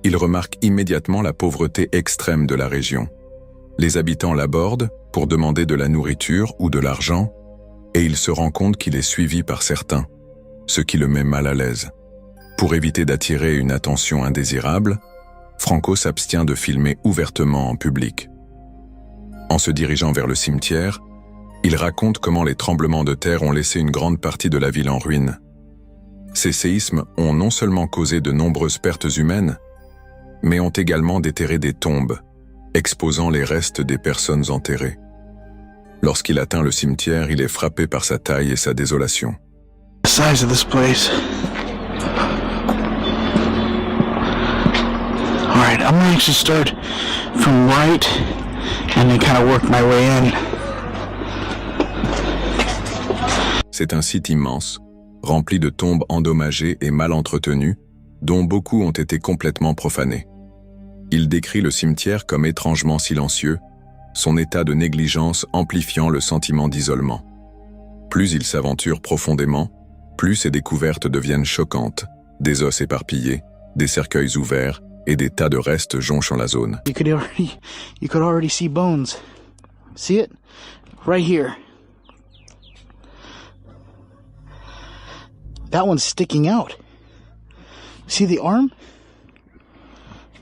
il remarque immédiatement la pauvreté extrême de la région. Les habitants l'abordent pour demander de la nourriture ou de l'argent, et il se rend compte qu'il est suivi par certains, ce qui le met mal à l'aise. Pour éviter d'attirer une attention indésirable, Franco s'abstient de filmer ouvertement en public. En se dirigeant vers le cimetière, il raconte comment les tremblements de terre ont laissé une grande partie de la ville en ruine. Ces séismes ont non seulement causé de nombreuses pertes humaines, mais ont également déterré des tombes, exposant les restes des personnes enterrées. Lorsqu'il atteint le cimetière, il est frappé par sa taille et sa désolation. The size of this place. All right, I'm going to start from right and then kind of work my way in. C'est un site immense, rempli de tombes endommagées et mal entretenues, dont beaucoup ont été complètement profanées. Il décrit le cimetière comme étrangement silencieux, son état de négligence amplifiant le sentiment d'isolement. Plus il s'aventure profondément, plus ses découvertes deviennent choquantes, des os éparpillés, des cercueils ouverts et des tas de restes jonchant la zone. You could already see bones. See it? Right here. That one's sticking out. See the arm?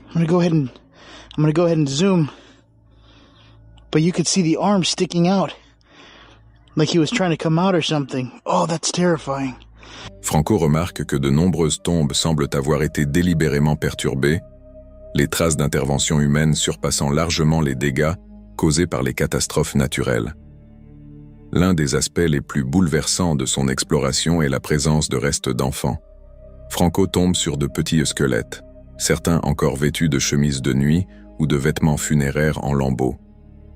I'm gonna go ahead and zoom. But you could see the arm sticking out. Like he was trying to come out or something. Oh, that's terrifying. Franco remarque que de nombreuses tombes semblent avoir été délibérément perturbées, les traces d'intervention humaine surpassant largement les dégâts causés par les catastrophes naturelles. L'un des aspects les plus bouleversants de son exploration est la présence de restes d'enfants. Franco tombe sur de petits squelettes, certains encore vêtus de chemises de nuit ou de vêtements funéraires en lambeaux.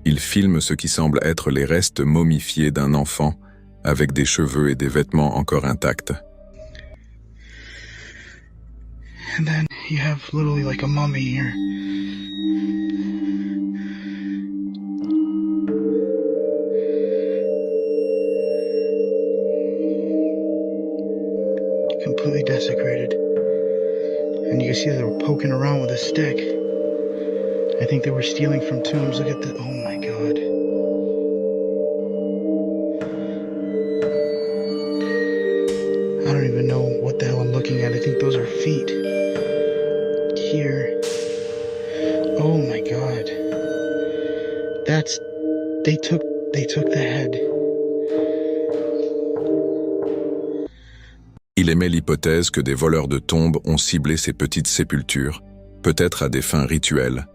Il filme ce qui semble être les restes momifiés d'un enfant, avec des cheveux et des vêtements encore intacts. And then you have literally like a mummy here. Completely desecrated. And you can see they were poking around with a stick. I think they were stealing from tombs. Look at the, oh my god. I don't even know what the hell I'm looking at. I think those are feet. Here. Oh my god. That's, they took the head. Il émet l'hypothèse que des voleurs de tombes ont ciblé ces petites sépultures, peut-être à des fins rituelles.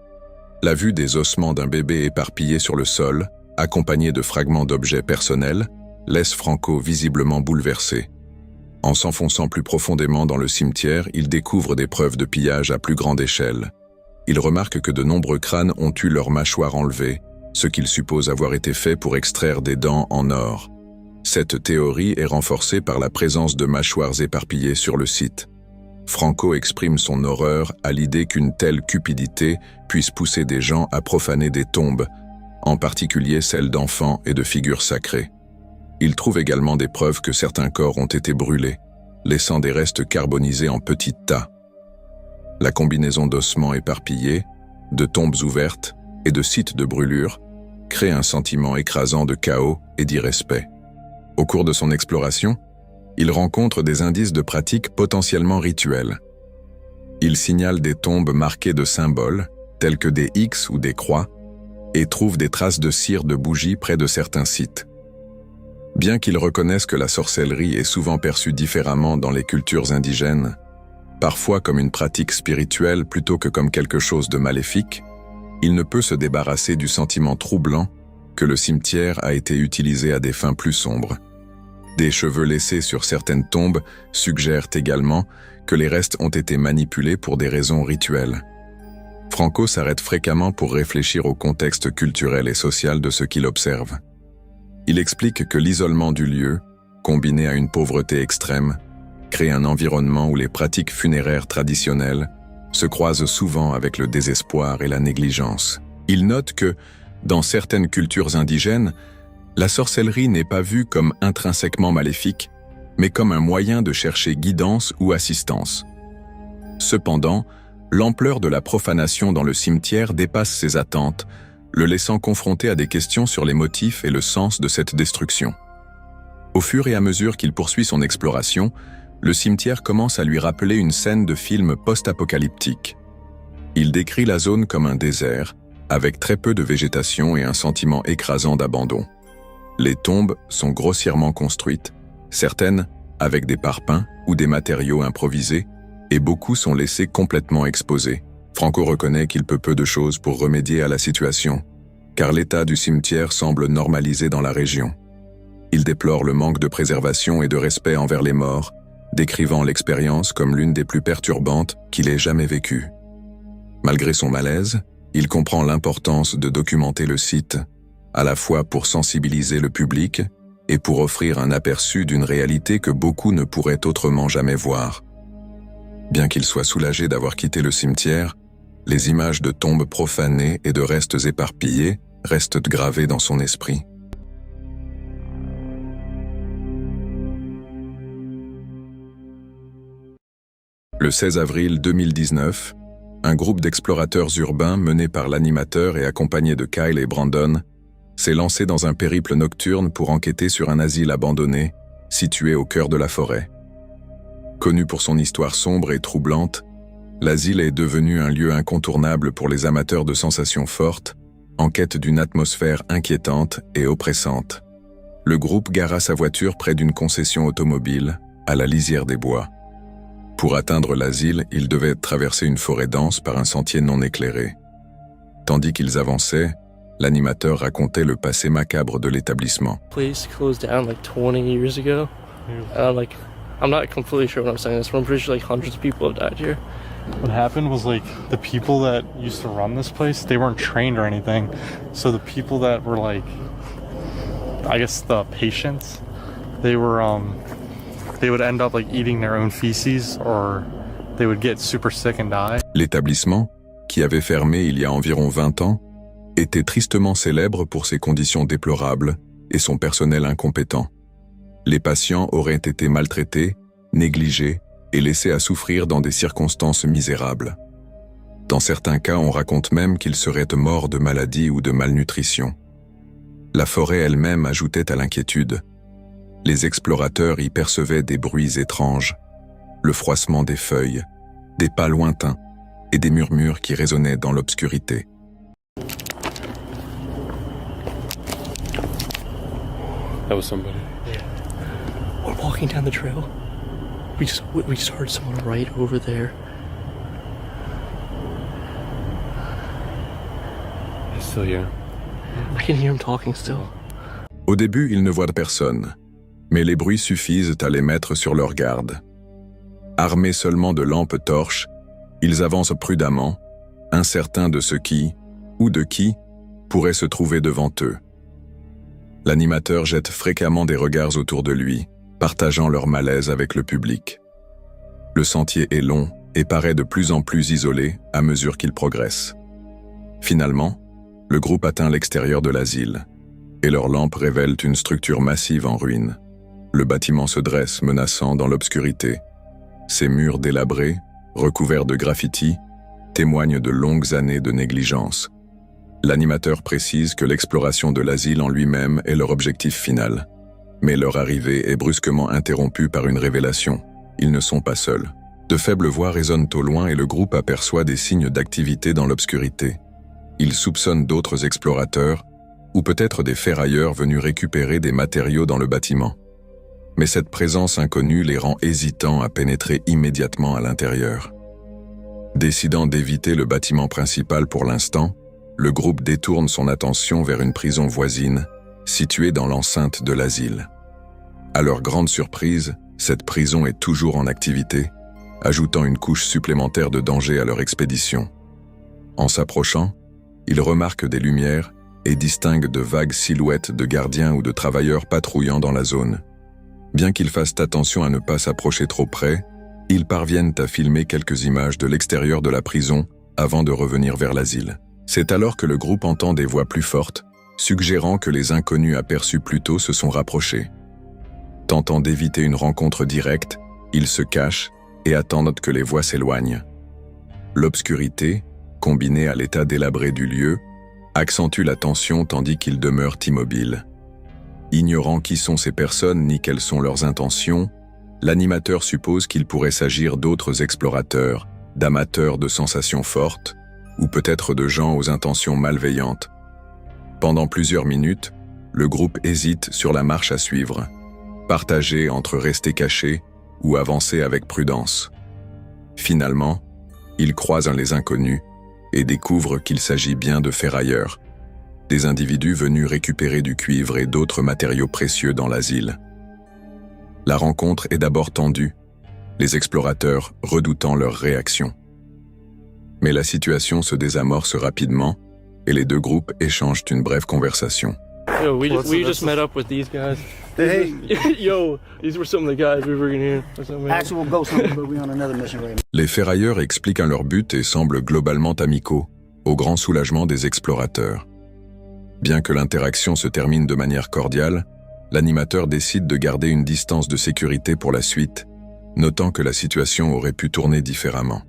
La vue des ossements d'un bébé éparpillé sur le sol, accompagné de fragments d'objets personnels, laisse Franco visiblement bouleversé. En s'enfonçant plus profondément dans le cimetière, il découvre des preuves de pillage à plus grande échelle. Il remarque que de nombreux crânes ont eu leur mâchoire enlevée, ce qu'il suppose avoir été fait pour extraire des dents en or. Cette théorie est renforcée par la présence de mâchoires éparpillées sur le site. Franco exprime son horreur à l'idée qu'une telle cupidité puisse pousser des gens à profaner des tombes, en particulier celles d'enfants et de figures sacrées. Il trouve également des preuves que certains corps ont été brûlés, laissant des restes carbonisés en petits tas. La combinaison d'ossements éparpillés, de tombes ouvertes et de sites de brûlure crée un sentiment écrasant de chaos et d'irrespect. Au cours de son exploration, il rencontre des indices de pratiques potentiellement rituelles. Il signale des tombes marquées de symboles, tels que des X ou des croix, et trouve des traces de cire de bougies près de certains sites. Bien qu'il reconnaisse que la sorcellerie est souvent perçue différemment dans les cultures indigènes, parfois comme une pratique spirituelle plutôt que comme quelque chose de maléfique, il ne peut se débarrasser du sentiment troublant que le cimetière a été utilisé à des fins plus sombres. Des cheveux laissés sur certaines tombes suggèrent également que les restes ont été manipulés pour des raisons rituelles. Franco s'arrête fréquemment pour réfléchir au contexte culturel et social de ce qu'il observe. Il explique que l'isolement du lieu, combiné à une pauvreté extrême, crée un environnement où les pratiques funéraires traditionnelles se croisent souvent avec le désespoir et la négligence. Il note que, dans certaines cultures indigènes, la sorcellerie n'est pas vue comme intrinsèquement maléfique, mais comme un moyen de chercher guidance ou assistance. Cependant, l'ampleur de la profanation dans le cimetière dépasse ses attentes, le laissant confronté à des questions sur les motifs et le sens de cette destruction. Au fur et à mesure qu'il poursuit son exploration, le cimetière commence à lui rappeler une scène de film post-apocalyptique. Il décrit la zone comme un désert, avec très peu de végétation et un sentiment écrasant d'abandon. Les tombes sont grossièrement construites, certaines avec des parpaings ou des matériaux improvisés, et beaucoup sont laissés complètement exposés. Franco reconnaît qu'il peut peu de choses pour remédier à la situation, car l'état du cimetière semble normalisé dans la région. Il déplore le manque de préservation et de respect envers les morts, décrivant l'expérience comme l'une des plus perturbantes qu'il ait jamais vécues. Malgré son malaise, il comprend l'importance de documenter le site, à la fois pour sensibiliser le public et pour offrir un aperçu d'une réalité que beaucoup ne pourraient autrement jamais voir. Bien qu'il soit soulagé d'avoir quitté le cimetière, les images de tombes profanées et de restes éparpillés restent gravées dans son esprit. Le 16 avril 2019, un groupe d'explorateurs urbains mené par l'animateur et accompagné de Kyle et Brandon s'est lancé dans un périple nocturne pour enquêter sur un asile abandonné situé au cœur de la forêt. Connu pour son histoire sombre et troublante, l'asile est devenu un lieu incontournable pour les amateurs de sensations fortes, en quête d'une atmosphère inquiétante et oppressante. Le groupe gara sa voiture près d'une concession automobile, à la lisière des bois. Pour atteindre l'asile, ils devaient traverser une forêt dense par un sentier non éclairé. Tandis qu'ils avançaient, l'animateur racontait le passé macabre de l'établissement. Place closed down like 20 years ago. I'm not completely sure what I'm saying this, but I'm pretty sure like hundreds of people have died here. What happened was like the people that used to run this place, they weren't trained or anything. So the people that were like, I guess the patients, they would end up like eating their own feces or they would get super sick and die. L'établissement, qui avait fermé il y a environ 20 ans, était tristement célèbre pour ses conditions déplorables et son personnel incompétent. Les patients auraient été maltraités, négligés et laissés à souffrir dans des circonstances misérables. Dans certains cas, on raconte même qu'ils seraient morts de maladie ou de malnutrition. La forêt elle-même ajoutait à l'inquiétude. Les explorateurs y percevaient des bruits étranges, le froissement des feuilles, des pas lointains et des murmures qui résonnaient dans l'obscurité. That was somebody. Yeah. We're walking down the trail. We just heard someone right over there. He's still here. I can hear him talking still. Au début, ils ne voient personne, mais les bruits suffisent à les mettre sur leur garde. Armés seulement de lampes torches, ils avancent prudemment, incertains de ce qui, ou de qui, pourrait se trouver devant eux. L'animateur jette fréquemment des regards autour de lui, partageant leur malaise avec le public. Le sentier est long et paraît de plus en plus isolé à mesure qu'il progresse. Finalement, le groupe atteint l'extérieur de l'asile, et leurs lampes révèlent une structure massive en ruine. Le bâtiment se dresse menaçant dans l'obscurité. Ses murs délabrés, recouverts de graffitis, témoignent de longues années de négligence. L'animateur précise que l'exploration de l'asile en lui-même est leur objectif final. Mais leur arrivée est brusquement interrompue par une révélation. Ils ne sont pas seuls. De faibles voix résonnent au loin et le groupe aperçoit des signes d'activité dans l'obscurité. Ils soupçonnent d'autres explorateurs, ou peut-être des ferrailleurs venus récupérer des matériaux dans le bâtiment. Mais cette présence inconnue les rend hésitants à pénétrer immédiatement à l'intérieur. Décidant d'éviter le bâtiment principal pour l'instant, le groupe détourne son attention vers une prison voisine, située dans l'enceinte de l'asile. À leur grande surprise, cette prison est toujours en activité, ajoutant une couche supplémentaire de danger à leur expédition. En s'approchant, ils remarquent des lumières et distinguent de vagues silhouettes de gardiens ou de travailleurs patrouillant dans la zone. Bien qu'ils fassent attention à ne pas s'approcher trop près, ils parviennent à filmer quelques images de l'extérieur de la prison avant de revenir vers l'asile. C'est alors que le groupe entend des voix plus fortes, suggérant que les inconnus aperçus plus tôt se sont rapprochés. Tentant d'éviter une rencontre directe, ils se cachent et attendent que les voix s'éloignent. L'obscurité, combinée à l'état délabré du lieu, accentue la tension tandis qu'ils demeurent immobiles. Ignorant qui sont ces personnes ni quelles sont leurs intentions, l'animateur suppose qu'il pourrait s'agir d'autres explorateurs, d'amateurs de sensations fortes, ou peut-être de gens aux intentions malveillantes. Pendant plusieurs minutes, le groupe hésite sur la marche à suivre, partagé entre rester caché ou avancer avec prudence. Finalement, ils croisent les inconnus et découvrent qu'il s'agit bien de ferrailleurs, des individus venus récupérer du cuivre et d'autres matériaux précieux dans l'asile. La rencontre est d'abord tendue, les explorateurs redoutant leur réaction. Mais la situation se désamorce rapidement et les deux groupes échangent une brève conversation. Yo, we What's just the- met up with these guys. Hey, Yo, these were some of the guys we were gonna hear. actual ghost hunting, but we're on another mission right now. Les ferrailleurs expliquent leur but et semblent globalement amicaux, au grand soulagement des explorateurs. Bien que l'interaction se termine de manière cordiale, l'animateur décide de garder une distance de sécurité pour la suite, notant que la situation aurait pu tourner différemment.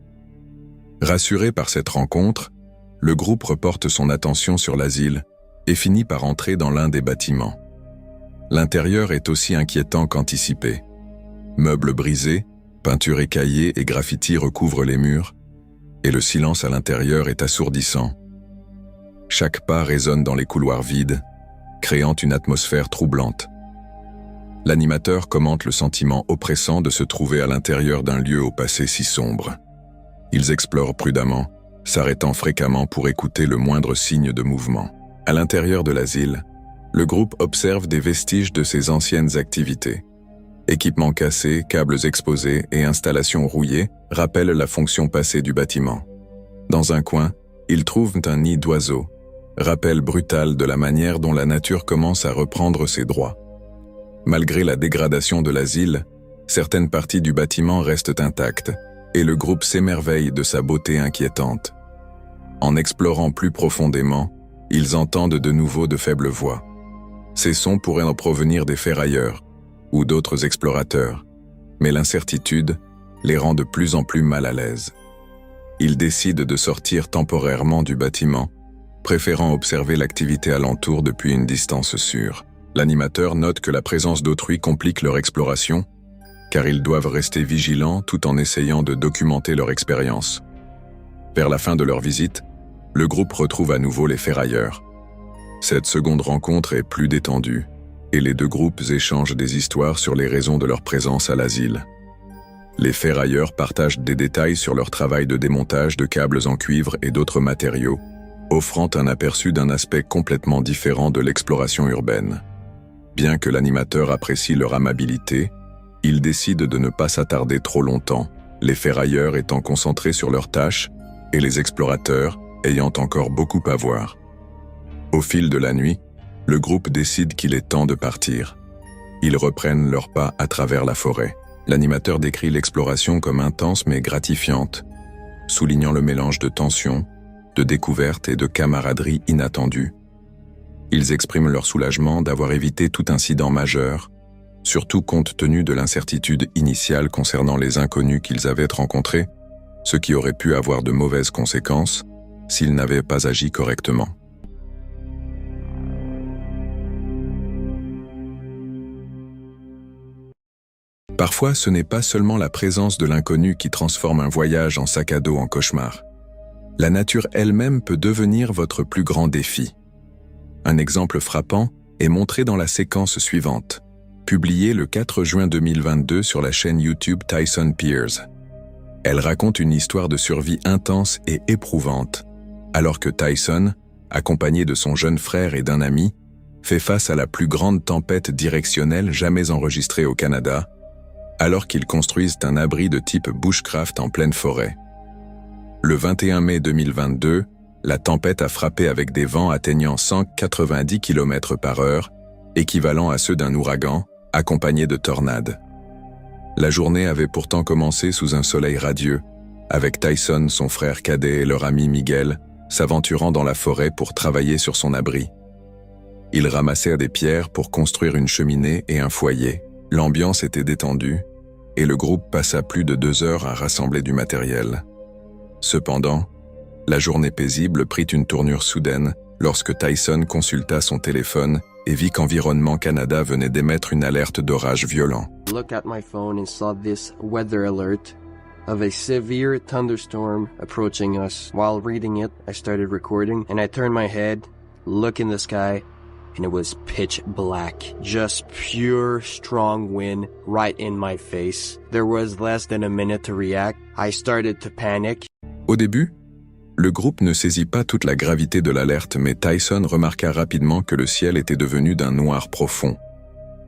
Rassuré par cette rencontre, le groupe reporte son attention sur l'asile et finit par entrer dans l'un des bâtiments. L'intérieur est aussi inquiétant qu'anticipé. Meubles brisés, peintures écaillées et graffitis recouvrent les murs, et le silence à l'intérieur est assourdissant. Chaque pas résonne dans les couloirs vides, créant une atmosphère troublante. L'animateur commente le sentiment oppressant de se trouver à l'intérieur d'un lieu au passé si sombre. Ils explorent prudemment, s'arrêtant fréquemment pour écouter le moindre signe de mouvement. À l'intérieur de l'asile, le groupe observe des vestiges de ses anciennes activités. Équipements cassés, câbles exposés et installations rouillées rappellent la fonction passée du bâtiment. Dans un coin, ils trouvent un nid d'oiseaux, rappel brutal de la manière dont la nature commence à reprendre ses droits. Malgré la dégradation de l'asile, certaines parties du bâtiment restent intactes, et le groupe s'émerveille de sa beauté inquiétante. En explorant plus profondément, ils entendent de nouveau de faibles voix. Ces sons pourraient en provenir des ferrailleurs ou d'autres explorateurs, mais l'incertitude les rend de plus en plus mal à l'aise. Ils décident de sortir temporairement du bâtiment, préférant observer l'activité alentour depuis une distance sûre. L'animateur note que la présence d'autrui complique leur exploration, car ils doivent rester vigilants tout en essayant de documenter leur expérience. Vers la fin de leur visite, le groupe retrouve à nouveau les ferrailleurs. Cette seconde rencontre est plus détendue, et les deux groupes échangent des histoires sur les raisons de leur présence à l'asile. Les ferrailleurs partagent des détails sur leur travail de démontage de câbles en cuivre et d'autres matériaux, offrant un aperçu d'un aspect complètement différent de l'exploration urbaine. Bien que l'animateur apprécie leur amabilité, il décide de ne pas s'attarder trop longtemps, les ferrailleurs étant concentrés sur leurs tâches et les explorateurs ayant encore beaucoup à voir. Au fil de la nuit, le groupe décide qu'il est temps de partir. Ils reprennent leurs pas à travers la forêt. L'animateur décrit l'exploration comme intense mais gratifiante, soulignant le mélange de tension, de découverte et de camaraderie inattendue. Ils expriment leur soulagement d'avoir évité tout incident majeur, surtout compte tenu de l'incertitude initiale concernant les inconnus qu'ils avaient rencontrés, ce qui aurait pu avoir de mauvaises conséquences s'ils n'avaient pas agi correctement. Parfois, ce n'est pas seulement la présence de l'inconnu qui transforme un voyage en sac à dos en cauchemar. La nature elle-même peut devenir votre plus grand défi. Un exemple frappant est montré dans la séquence suivante, publiée le 4 juin 2022 sur la chaîne YouTube Tyson Pierce. Elle raconte une histoire de survie intense et éprouvante, alors que Tyson, accompagné de son jeune frère et d'un ami, fait face à la plus grande tempête directionnelle jamais enregistrée au Canada, alors qu'ils construisent un abri de type bushcraft en pleine forêt. Le 21 mai 2022, la tempête a frappé avec des vents atteignant 190 km/h, équivalent à ceux d'un ouragan, accompagné de tornades. La journée avait pourtant commencé sous un soleil radieux, avec Tyson, son frère cadet et leur ami Miguel, s'aventurant dans la forêt pour travailler sur son abri. Ils ramassèrent des pierres pour construire une cheminée et un foyer. L'ambiance était détendue, et le groupe passa plus de 2 heures à rassembler du matériel. Cependant, la journée paisible prit une tournure soudaine lorsque Tyson consulta son téléphone et vit qu'Environnement Canada venait d'émettre une alerte d'orage violent. I looked at my phone and saw this weather alert of a severe thunderstorm approaching us. While reading it, I started recording and I turned my head, look in the sky, and it was pitch black. Just pure strong wind right in my face. There was less than a minute to react. I started to panic. Au début, le groupe ne saisit pas toute la gravité de l'alerte, mais Tyson remarqua rapidement que le ciel était devenu d'un noir profond.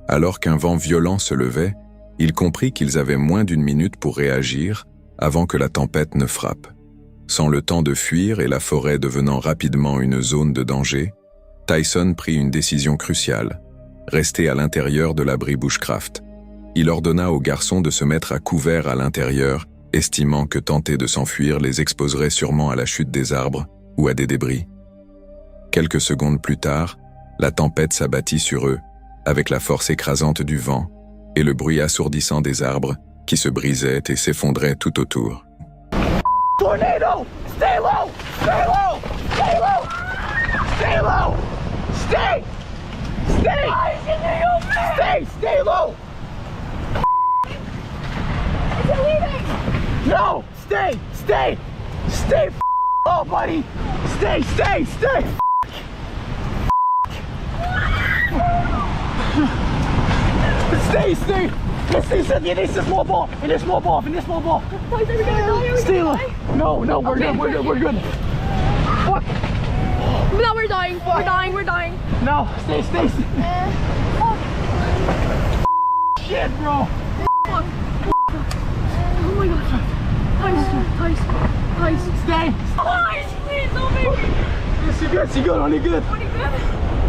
Alors qu'un vent violent se levait, il comprit qu'ils avaient moins d'1 minute pour réagir avant que la tempête ne frappe. Sans le temps de fuir et la forêt devenant rapidement une zone de danger, Tyson prit une décision cruciale, rester à l'intérieur de l'abri bushcraft. Il ordonna aux garçons de se mettre à couvert à l'intérieur, estimant que tenter de s'enfuir les exposerait sûrement à la chute des arbres ou à des débris. Quelques secondes plus tard, la tempête s'abattit sur eux, avec la force écrasante du vent et le bruit assourdissant des arbres qui se brisaient et s'effondraient tout autour. Tornado! Stay low! Stay low! Stay low! Stay low! Stay! Stay! Stay! Stay low! Is it leaving? No! Stay! Stay! Stay! Oh, buddy! Stay! Stay! Stay! Stay! Stay! This is small ball! In this small ball! In this small ball! Stay low! No! No! We're good! We're good! We're good! Fuck! No, we're dying. We're dying. We're dying. No! Stay! Stay! Shit, bro! Oh my god. Ice. Stay! Ice, please, don't make me. C'est good, on est good. On est good?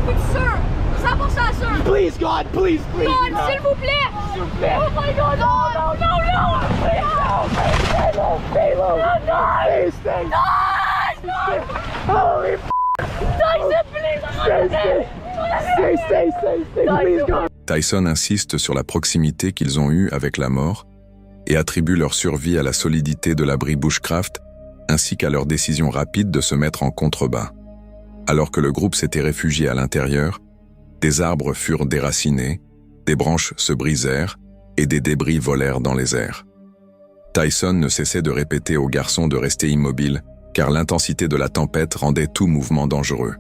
Oui, sir. 100%, sir. Please, God, please. God, s'il vous plaît. S'il vous plaît. Oh my god, no. Please, no. Stay low. Stay low. No. Stay. No. Holy Tyson, please. Stay, please, God. Tyson insiste sur la proximité qu'ils ont eue avec la mort et attribue leur survie à la solidité de l'abri bushcraft ainsi qu'à leur décision rapide de se mettre en contrebas. Alors que le groupe s'était réfugié à l'intérieur, des arbres furent déracinés, des branches se brisèrent et des débris volèrent dans les airs. Tyson ne cessait de répéter aux garçons de rester immobiles car l'intensité de la tempête rendait tout mouvement dangereux.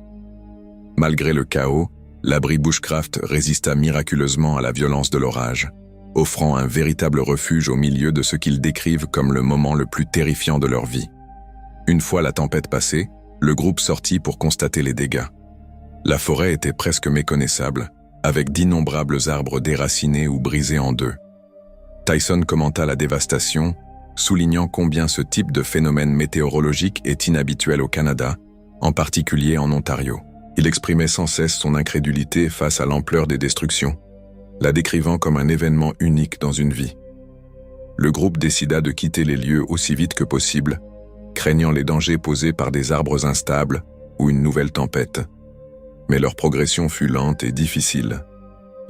Malgré le chaos, l'abri bushcraft résista miraculeusement à la violence de l'orage, offrant un véritable refuge au milieu de ce qu'ils décrivent comme le moment le plus terrifiant de leur vie. Une fois la tempête passée, le groupe sortit pour constater les dégâts. La forêt était presque méconnaissable, avec d'innombrables arbres déracinés ou brisés en deux. Tyson commenta la dévastation, soulignant combien ce type de phénomène météorologique est inhabituel au Canada, en particulier en Ontario. Il exprimait sans cesse son incrédulité face à l'ampleur des destructions, la décrivant comme un événement unique dans une vie. Le groupe décida de quitter les lieux aussi vite que possible, craignant les dangers posés par des arbres instables ou une nouvelle tempête. Mais leur progression fut lente et difficile,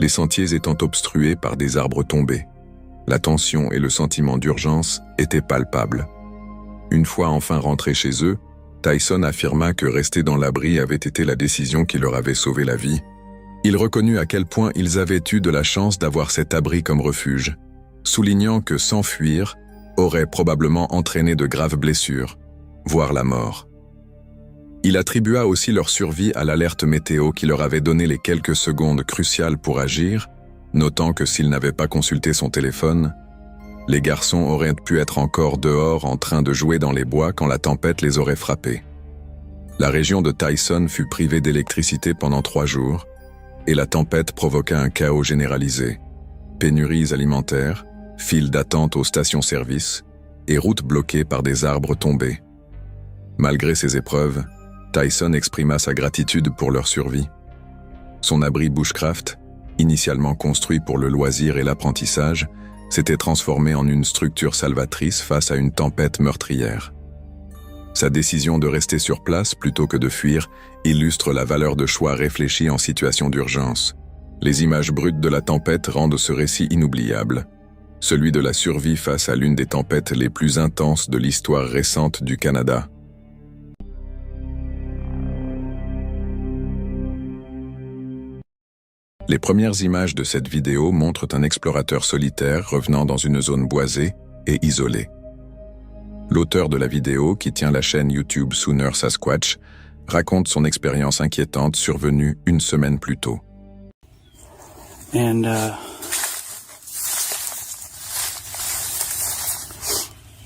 les sentiers étant obstrués par des arbres tombés. La tension et le sentiment d'urgence étaient palpables. Une fois enfin rentrés chez eux, Tyson affirma que rester dans l'abri avait été la décision qui leur avait sauvé la vie. Il reconnut à quel point ils avaient eu de la chance d'avoir cet abri comme refuge, soulignant que s'enfuir aurait probablement entraîné de graves blessures, voire la mort. Il attribua aussi leur survie à l'alerte météo qui leur avait donné les quelques secondes cruciales pour agir, notant que s'ils n'avaient pas consulté son téléphone, les garçons auraient pu être encore dehors en train de jouer dans les bois quand la tempête les aurait frappés. La région de Tyson fut privée d'électricité pendant 3 jours, et la tempête provoqua un chaos généralisé, pénuries alimentaires, files d'attente aux stations-service et routes bloquées par des arbres tombés. Malgré ces épreuves, Tyson exprima sa gratitude pour leur survie. Son abri bushcraft, initialement construit pour le loisir et l'apprentissage, s'était transformé en une structure salvatrice face à une tempête meurtrière. Sa décision de rester sur place plutôt que de fuir illustre la valeur de choix réfléchis en situation d'urgence. Les images brutes de la tempête rendent ce récit inoubliable, celui de la survie face à l'une des tempêtes les plus intenses de l'histoire récente du Canada. Les premières images de cette vidéo montrent un explorateur solitaire revenant dans une zone boisée et isolée. L'auteur de la vidéo, qui tient la chaîne YouTube Sooner Sasquatch, raconte son expérience inquiétante survenue 1 semaine plus tôt. And it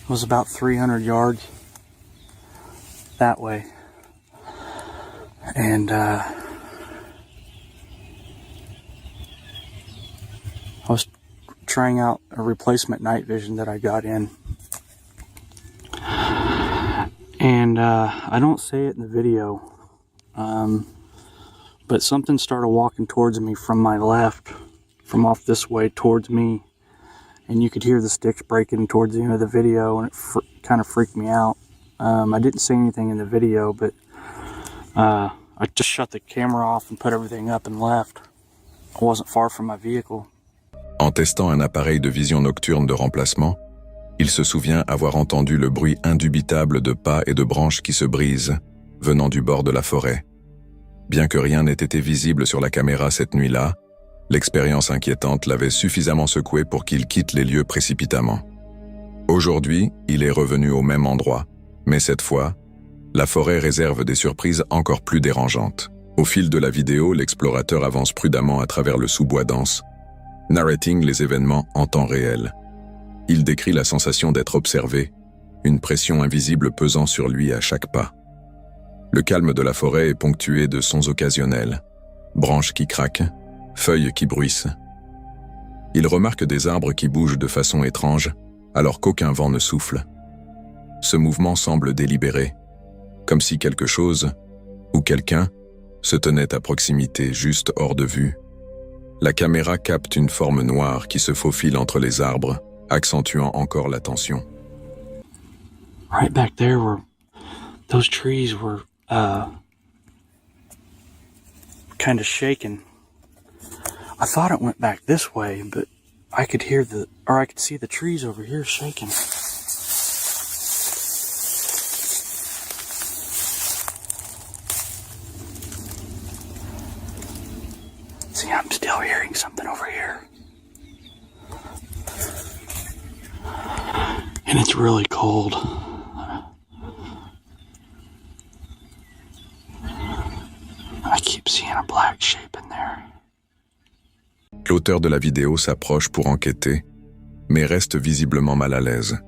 was about 300 yards that way. And I was trying out a replacement night vision that I got in. And I don't say it in the video, but something started walking towards me from my left, from off this way towards me. And you could hear the sticks breaking towards the end of the video, and it kind of freaked me out. I didn't say anything in the video, but I just shut the camera off and put everything up and left. I wasn't far from my vehicle. En testant un appareil de vision nocturne de remplacement, il se souvient avoir entendu le bruit indubitable de pas et de branches qui se brisent, venant du bord de la forêt. Bien que rien n'ait été visible sur la caméra cette nuit-là, l'expérience inquiétante l'avait suffisamment secoué pour qu'il quitte les lieux précipitamment. Aujourd'hui, il est revenu au même endroit, mais cette fois, la forêt réserve des surprises encore plus dérangeantes. Au fil de la vidéo, l'explorateur avance prudemment à travers le sous-bois dense, narrating les événements en temps réel. Il décrit la sensation d'être observé, une pression invisible pesant sur lui à chaque pas. Le calme de la forêt est ponctué de sons occasionnels, branches qui craquent, feuilles qui bruissent. Il remarque des arbres qui bougent de façon étrange, alors qu'aucun vent ne souffle. Ce mouvement semble délibéré, comme si quelque chose, ou quelqu'un, se tenait à proximité, juste hors de vue. La caméra capte une forme noire qui se faufile entre les arbres, accentuant encore la tension. Right back there were those trees were kind of shaking. I thought it went back this way, but I could see the trees over here shaking. See, I'm still hearing something over here. And it's really cold. I keep seeing a black shape in there. L'auteur de la vidéo s'approche pour enquêter, mais reste visiblement mal à l'aise.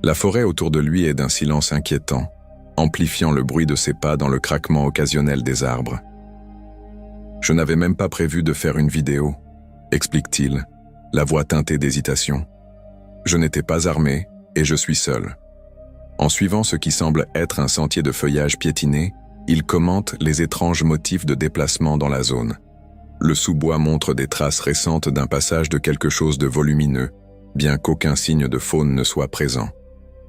La forêt autour de lui est d'un silence inquiétant, amplifiant le bruit de ses pas dans le craquement occasionnel des arbres. « Je n'avais même pas prévu de faire une vidéo », explique-t-il, la voix teintée d'hésitation. « Je n'étais pas armé et je suis seul. » En suivant ce qui semble être un sentier de feuillage piétiné, il commente les étranges motifs de déplacement dans la zone. Le sous-bois montre des traces récentes d'un passage de quelque chose de volumineux, bien qu'aucun signe de faune ne soit présent.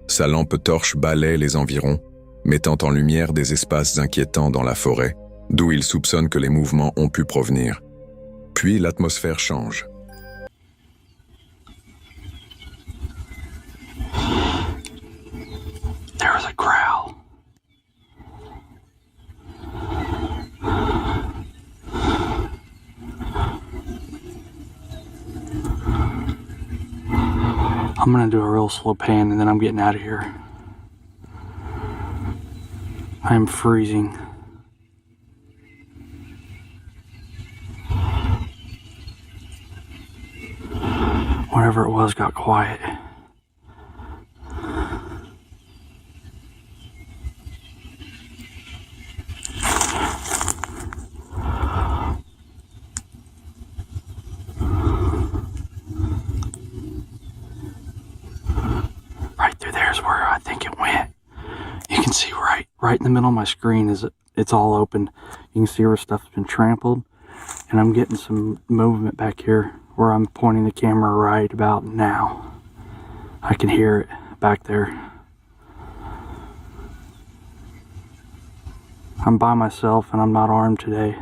Sa lampe torche balaie les environs, mettant en lumière des espaces inquiétants dans la forêt, d'où il soupçonne que les mouvements ont pu provenir. Puis l'atmosphère change. There was a growl. I'm gonna do a real slow pan and then I'm getting out of here. I am freezing. Whatever it was got quiet. Right through there's where I think it went. You can see right in the middle of my screen is it's all open. You can see where stuff's been trampled, and I'm getting some movement back here where I'm pointing the camera right about now. I can hear it back there. I'm by myself and I'm not armed today.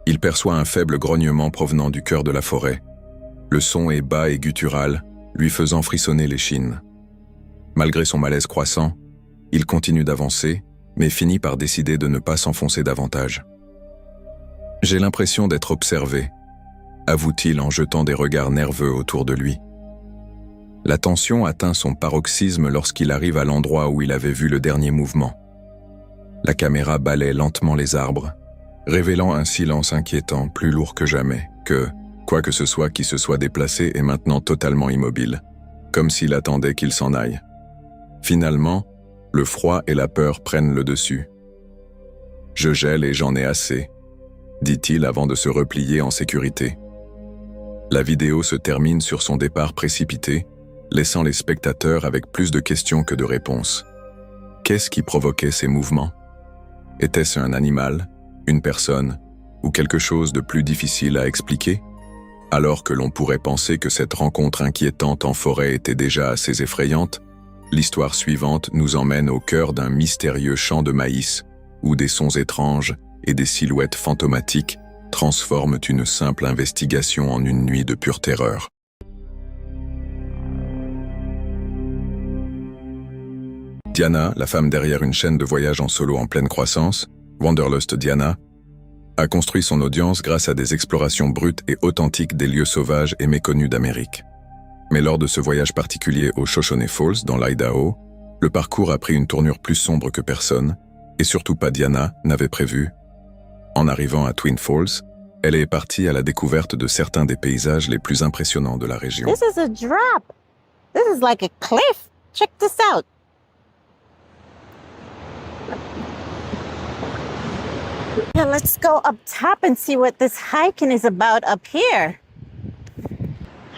Il perçoit un faible grognement provenant du cœur de la forêt. Le son est bas et guttural, lui faisant frissonner l'échine. Malgré son malaise croissant, il continue d'avancer, mais finit par décider de ne pas s'enfoncer davantage. « J'ai l'impression d'être observé », avoue-t-il en jetant des regards nerveux autour de lui. La tension atteint son paroxysme lorsqu'il arrive à l'endroit où il avait vu le dernier mouvement. La caméra balaie lentement les arbres, révélant un silence inquiétant plus lourd que jamais, que, quoi que ce soit qui se soit déplacé, est maintenant totalement immobile, comme s'il attendait qu'il s'en aille. Finalement, le froid et la peur prennent le dessus. « Je gèle et j'en ai assez », dit-il avant de se replier en sécurité. La vidéo se termine sur son départ précipité, laissant les spectateurs avec plus de questions que de réponses. Qu'est-ce qui provoquait ces mouvements? Était-ce un animal? une personne ou quelque chose de plus difficile à expliquer? Alors que l'on pourrait penser que cette rencontre inquiétante en forêt était déjà assez effrayante, l'histoire suivante nous emmène au cœur d'un mystérieux champ de maïs où des sons étranges et des silhouettes fantomatiques transforment une simple investigation en une nuit de pure terreur. Diana, la femme derrière une chaîne de voyage en solo en pleine croissance, Wanderlust Diana, a construit son audience grâce à des explorations brutes et authentiques des lieux sauvages et méconnus d'Amérique. Mais lors de ce voyage particulier au Shoshone Falls, dans l'Idaho, le parcours a pris une tournure plus sombre que personne, et surtout pas Diana n'avait prévu. En arrivant à Twin Falls, elle est partie à la découverte de certains des paysages les plus impressionnants de la région. This is a drop. This is like a cliff. Check this out. Now let's go up top and see what this hiking is about up here.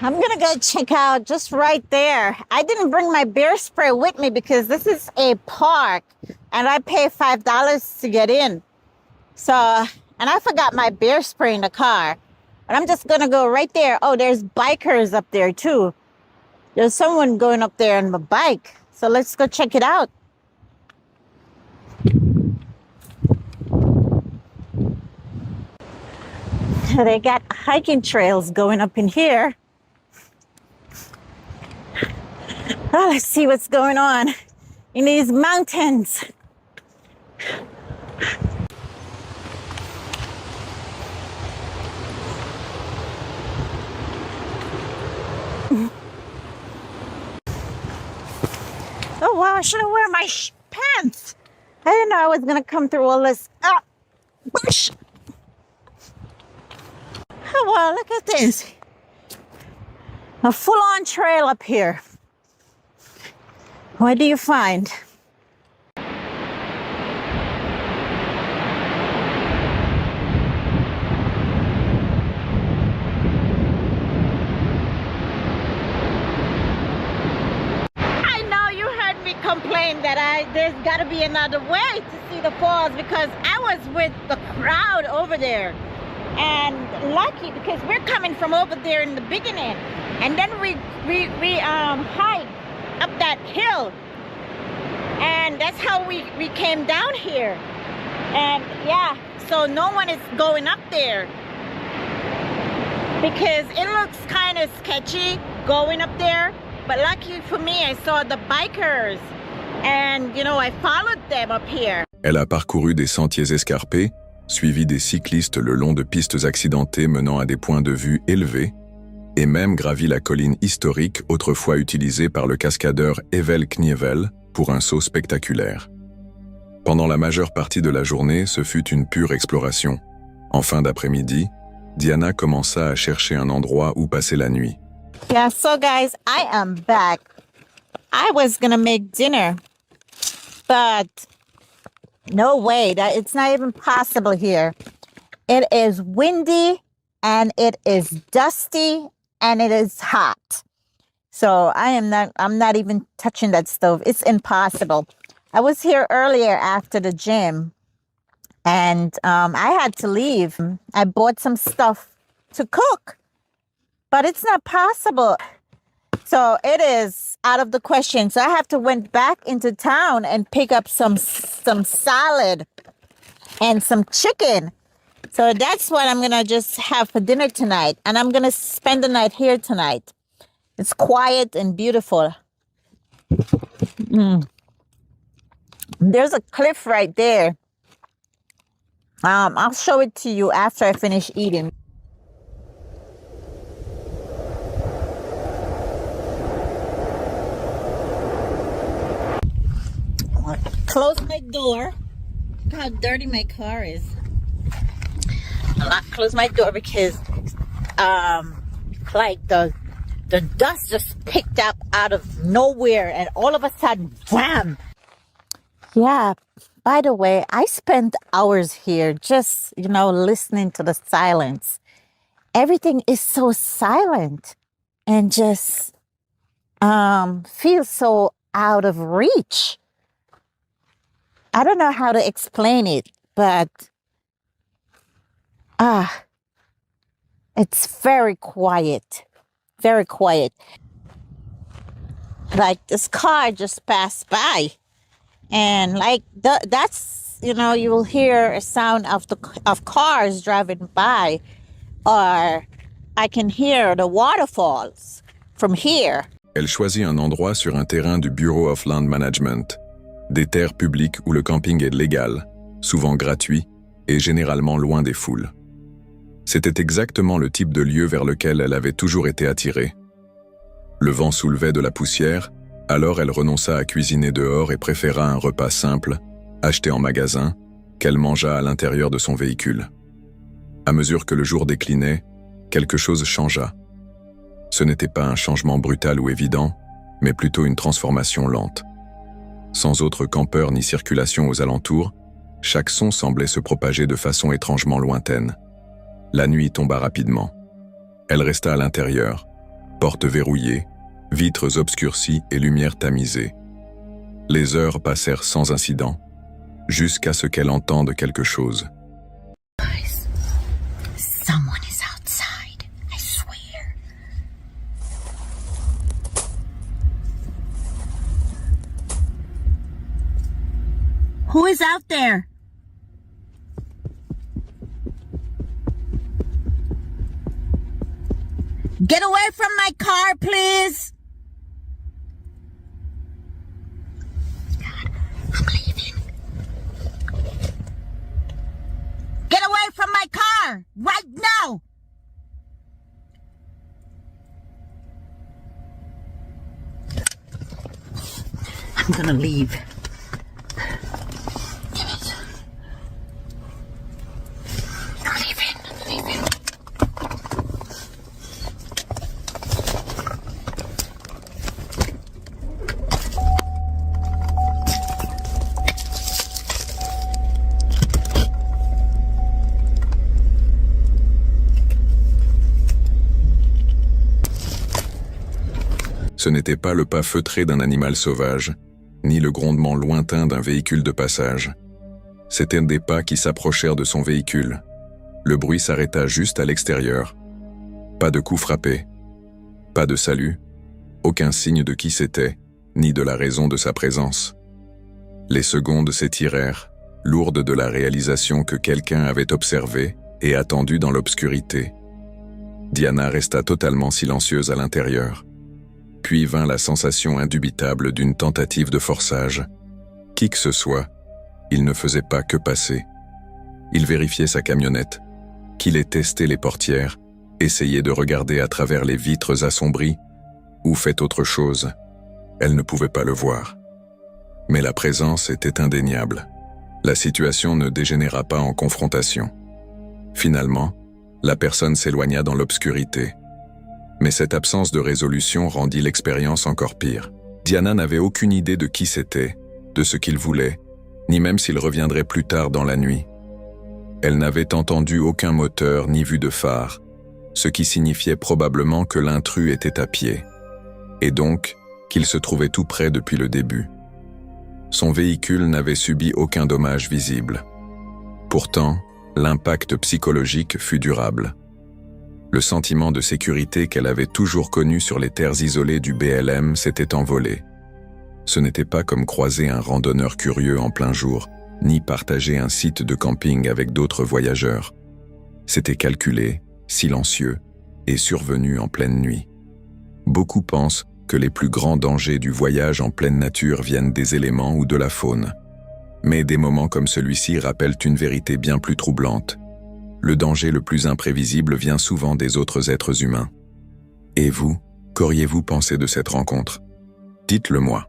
I'm gonna go check out just right there. I didn't bring my bear spray with me because this is a park and I pay $5 to get in. So, and I forgot my bear spray in the car. But I'm just gonna go right there. Oh, there's bikers up there too. There's someone going up there on a bike. So let's go check it out. They got hiking trails going up in here. Oh, let's see what's going on in these mountains. Oh, wow, I should have worn my pants. I didn't know I was going to come through all this bush. Oh, wow, look at this. A full-on trail up here. What do you find? I know you heard me complain that there's got to be another way to see the falls because I was with the crowd over there. And lucky because we're coming from over there in the beginning, and then we hiked up that hill, and that's how we came down here. And yeah, so no one is going up there because it looks kind of sketchy going up there. But lucky for me, I saw the bikers, and you know, I followed them up here. Elle a parcouru des sentiers escarpés, suivi des cyclistes le long de pistes accidentées menant à des points de vue élevés, et même gravi la colline historique autrefois utilisée par le cascadeur Evel Knievel pour un saut spectaculaire. Pendant la majeure partie de la journée, ce fut une pure exploration. En fin d'après-midi, Diana commença à chercher un endroit où passer la nuit. Yeah, so guys, I am back. I was gonna make dinner, but no way, that it's not even possible here. It is windy and it is dusty and it is hot. So I'm not even touching that stove. It's impossible. I was here earlier after the gym and I had to leave. I bought some stuff to cook, but it's not possible. So it is out of the question. So I have to went back into town and pick up some salad and some chicken. So that's what I'm going to just have for dinner tonight. And I'm going to spend the night here tonight. It's quiet and beautiful. There's a cliff right there. I'll show it to you after I finish eating. Close my door. Look how dirty my car is. I'll close my door because like the dust just picked up out of nowhere and all of a sudden, wham! Yeah, by the way, I spent hours here just, listening to the silence. Everything is so silent and just feels so out of reach. I don't know how to explain it, but It's very quiet. Very quiet. Like this car just passed by. And like that's, you know, you will hear a sound of cars driving by. Or I can hear the waterfalls from here. Elle choisit un endroit sur un terrain du Bureau of Land Management, des terres publiques où le camping est légal, souvent gratuit et généralement loin des foules. C'était exactement le type de lieu vers lequel elle avait toujours été attirée. Le vent soulevait de la poussière, alors elle renonça à cuisiner dehors et préféra un repas simple, acheté en magasin, qu'elle mangea à l'intérieur de son véhicule. À mesure que le jour déclinait, quelque chose changea. Ce n'était pas un changement brutal ou évident, mais plutôt une transformation lente. Sans autres campeurs ni circulation aux alentours, chaque son semblait se propager de façon étrangement lointaine. La nuit tomba rapidement. Elle resta à l'intérieur, portes verrouillées, vitres obscurcies et lumière tamisée. Les heures passèrent sans incident, jusqu'à ce qu'elle entende quelque chose. Someone is outside, I swear. Who is out there? Get away from my car, please. God, I'm leaving. Get away from my car right now. I'm gonna leave. Damn it. I'm leaving. Ce n'était pas le pas feutré d'un animal sauvage, ni le grondement lointain d'un véhicule de passage. C'étaient des pas qui s'approchèrent de son véhicule. Le bruit s'arrêta juste à l'extérieur. Pas de coup frappé, pas de salut, aucun signe de qui c'était, ni de la raison de sa présence. Les secondes s'étirèrent, lourdes de la réalisation que quelqu'un avait observé et attendu dans l'obscurité. Diana resta totalement silencieuse à l'intérieur. Puis vint la sensation indubitable d'une tentative de forçage. Qui que ce soit, il ne faisait pas que passer. Il vérifiait sa camionnette, qu'il testait les portières, essayait de regarder à travers les vitres assombries, ou fait autre chose. Elle ne pouvait pas le voir. Mais la présence était indéniable. La situation ne dégénéra pas en confrontation. Finalement, la personne s'éloigna dans l'obscurité. Mais cette absence de résolution rendit l'expérience encore pire. Diana n'avait aucune idée de qui c'était, de ce qu'il voulait, ni même s'il reviendrait plus tard dans la nuit. Elle n'avait entendu aucun moteur ni vu de phare, ce qui signifiait probablement que l'intrus était à pied, et donc qu'il se trouvait tout près depuis le début. Son véhicule n'avait subi aucun dommage visible. Pourtant, l'impact psychologique fut durable. Le sentiment de sécurité qu'elle avait toujours connu sur les terres isolées du BLM s'était envolé. Ce n'était pas comme croiser un randonneur curieux en plein jour, ni partager un site de camping avec d'autres voyageurs. C'était calculé, silencieux et survenu en pleine nuit. Beaucoup pensent que les plus grands dangers du voyage en pleine nature viennent des éléments ou de la faune. Mais des moments comme celui-ci rappellent une vérité bien plus troublante. Le danger le plus imprévisible vient souvent des autres êtres humains. Et vous, qu'auriez-vous pensé de cette rencontre? Dites-le moi.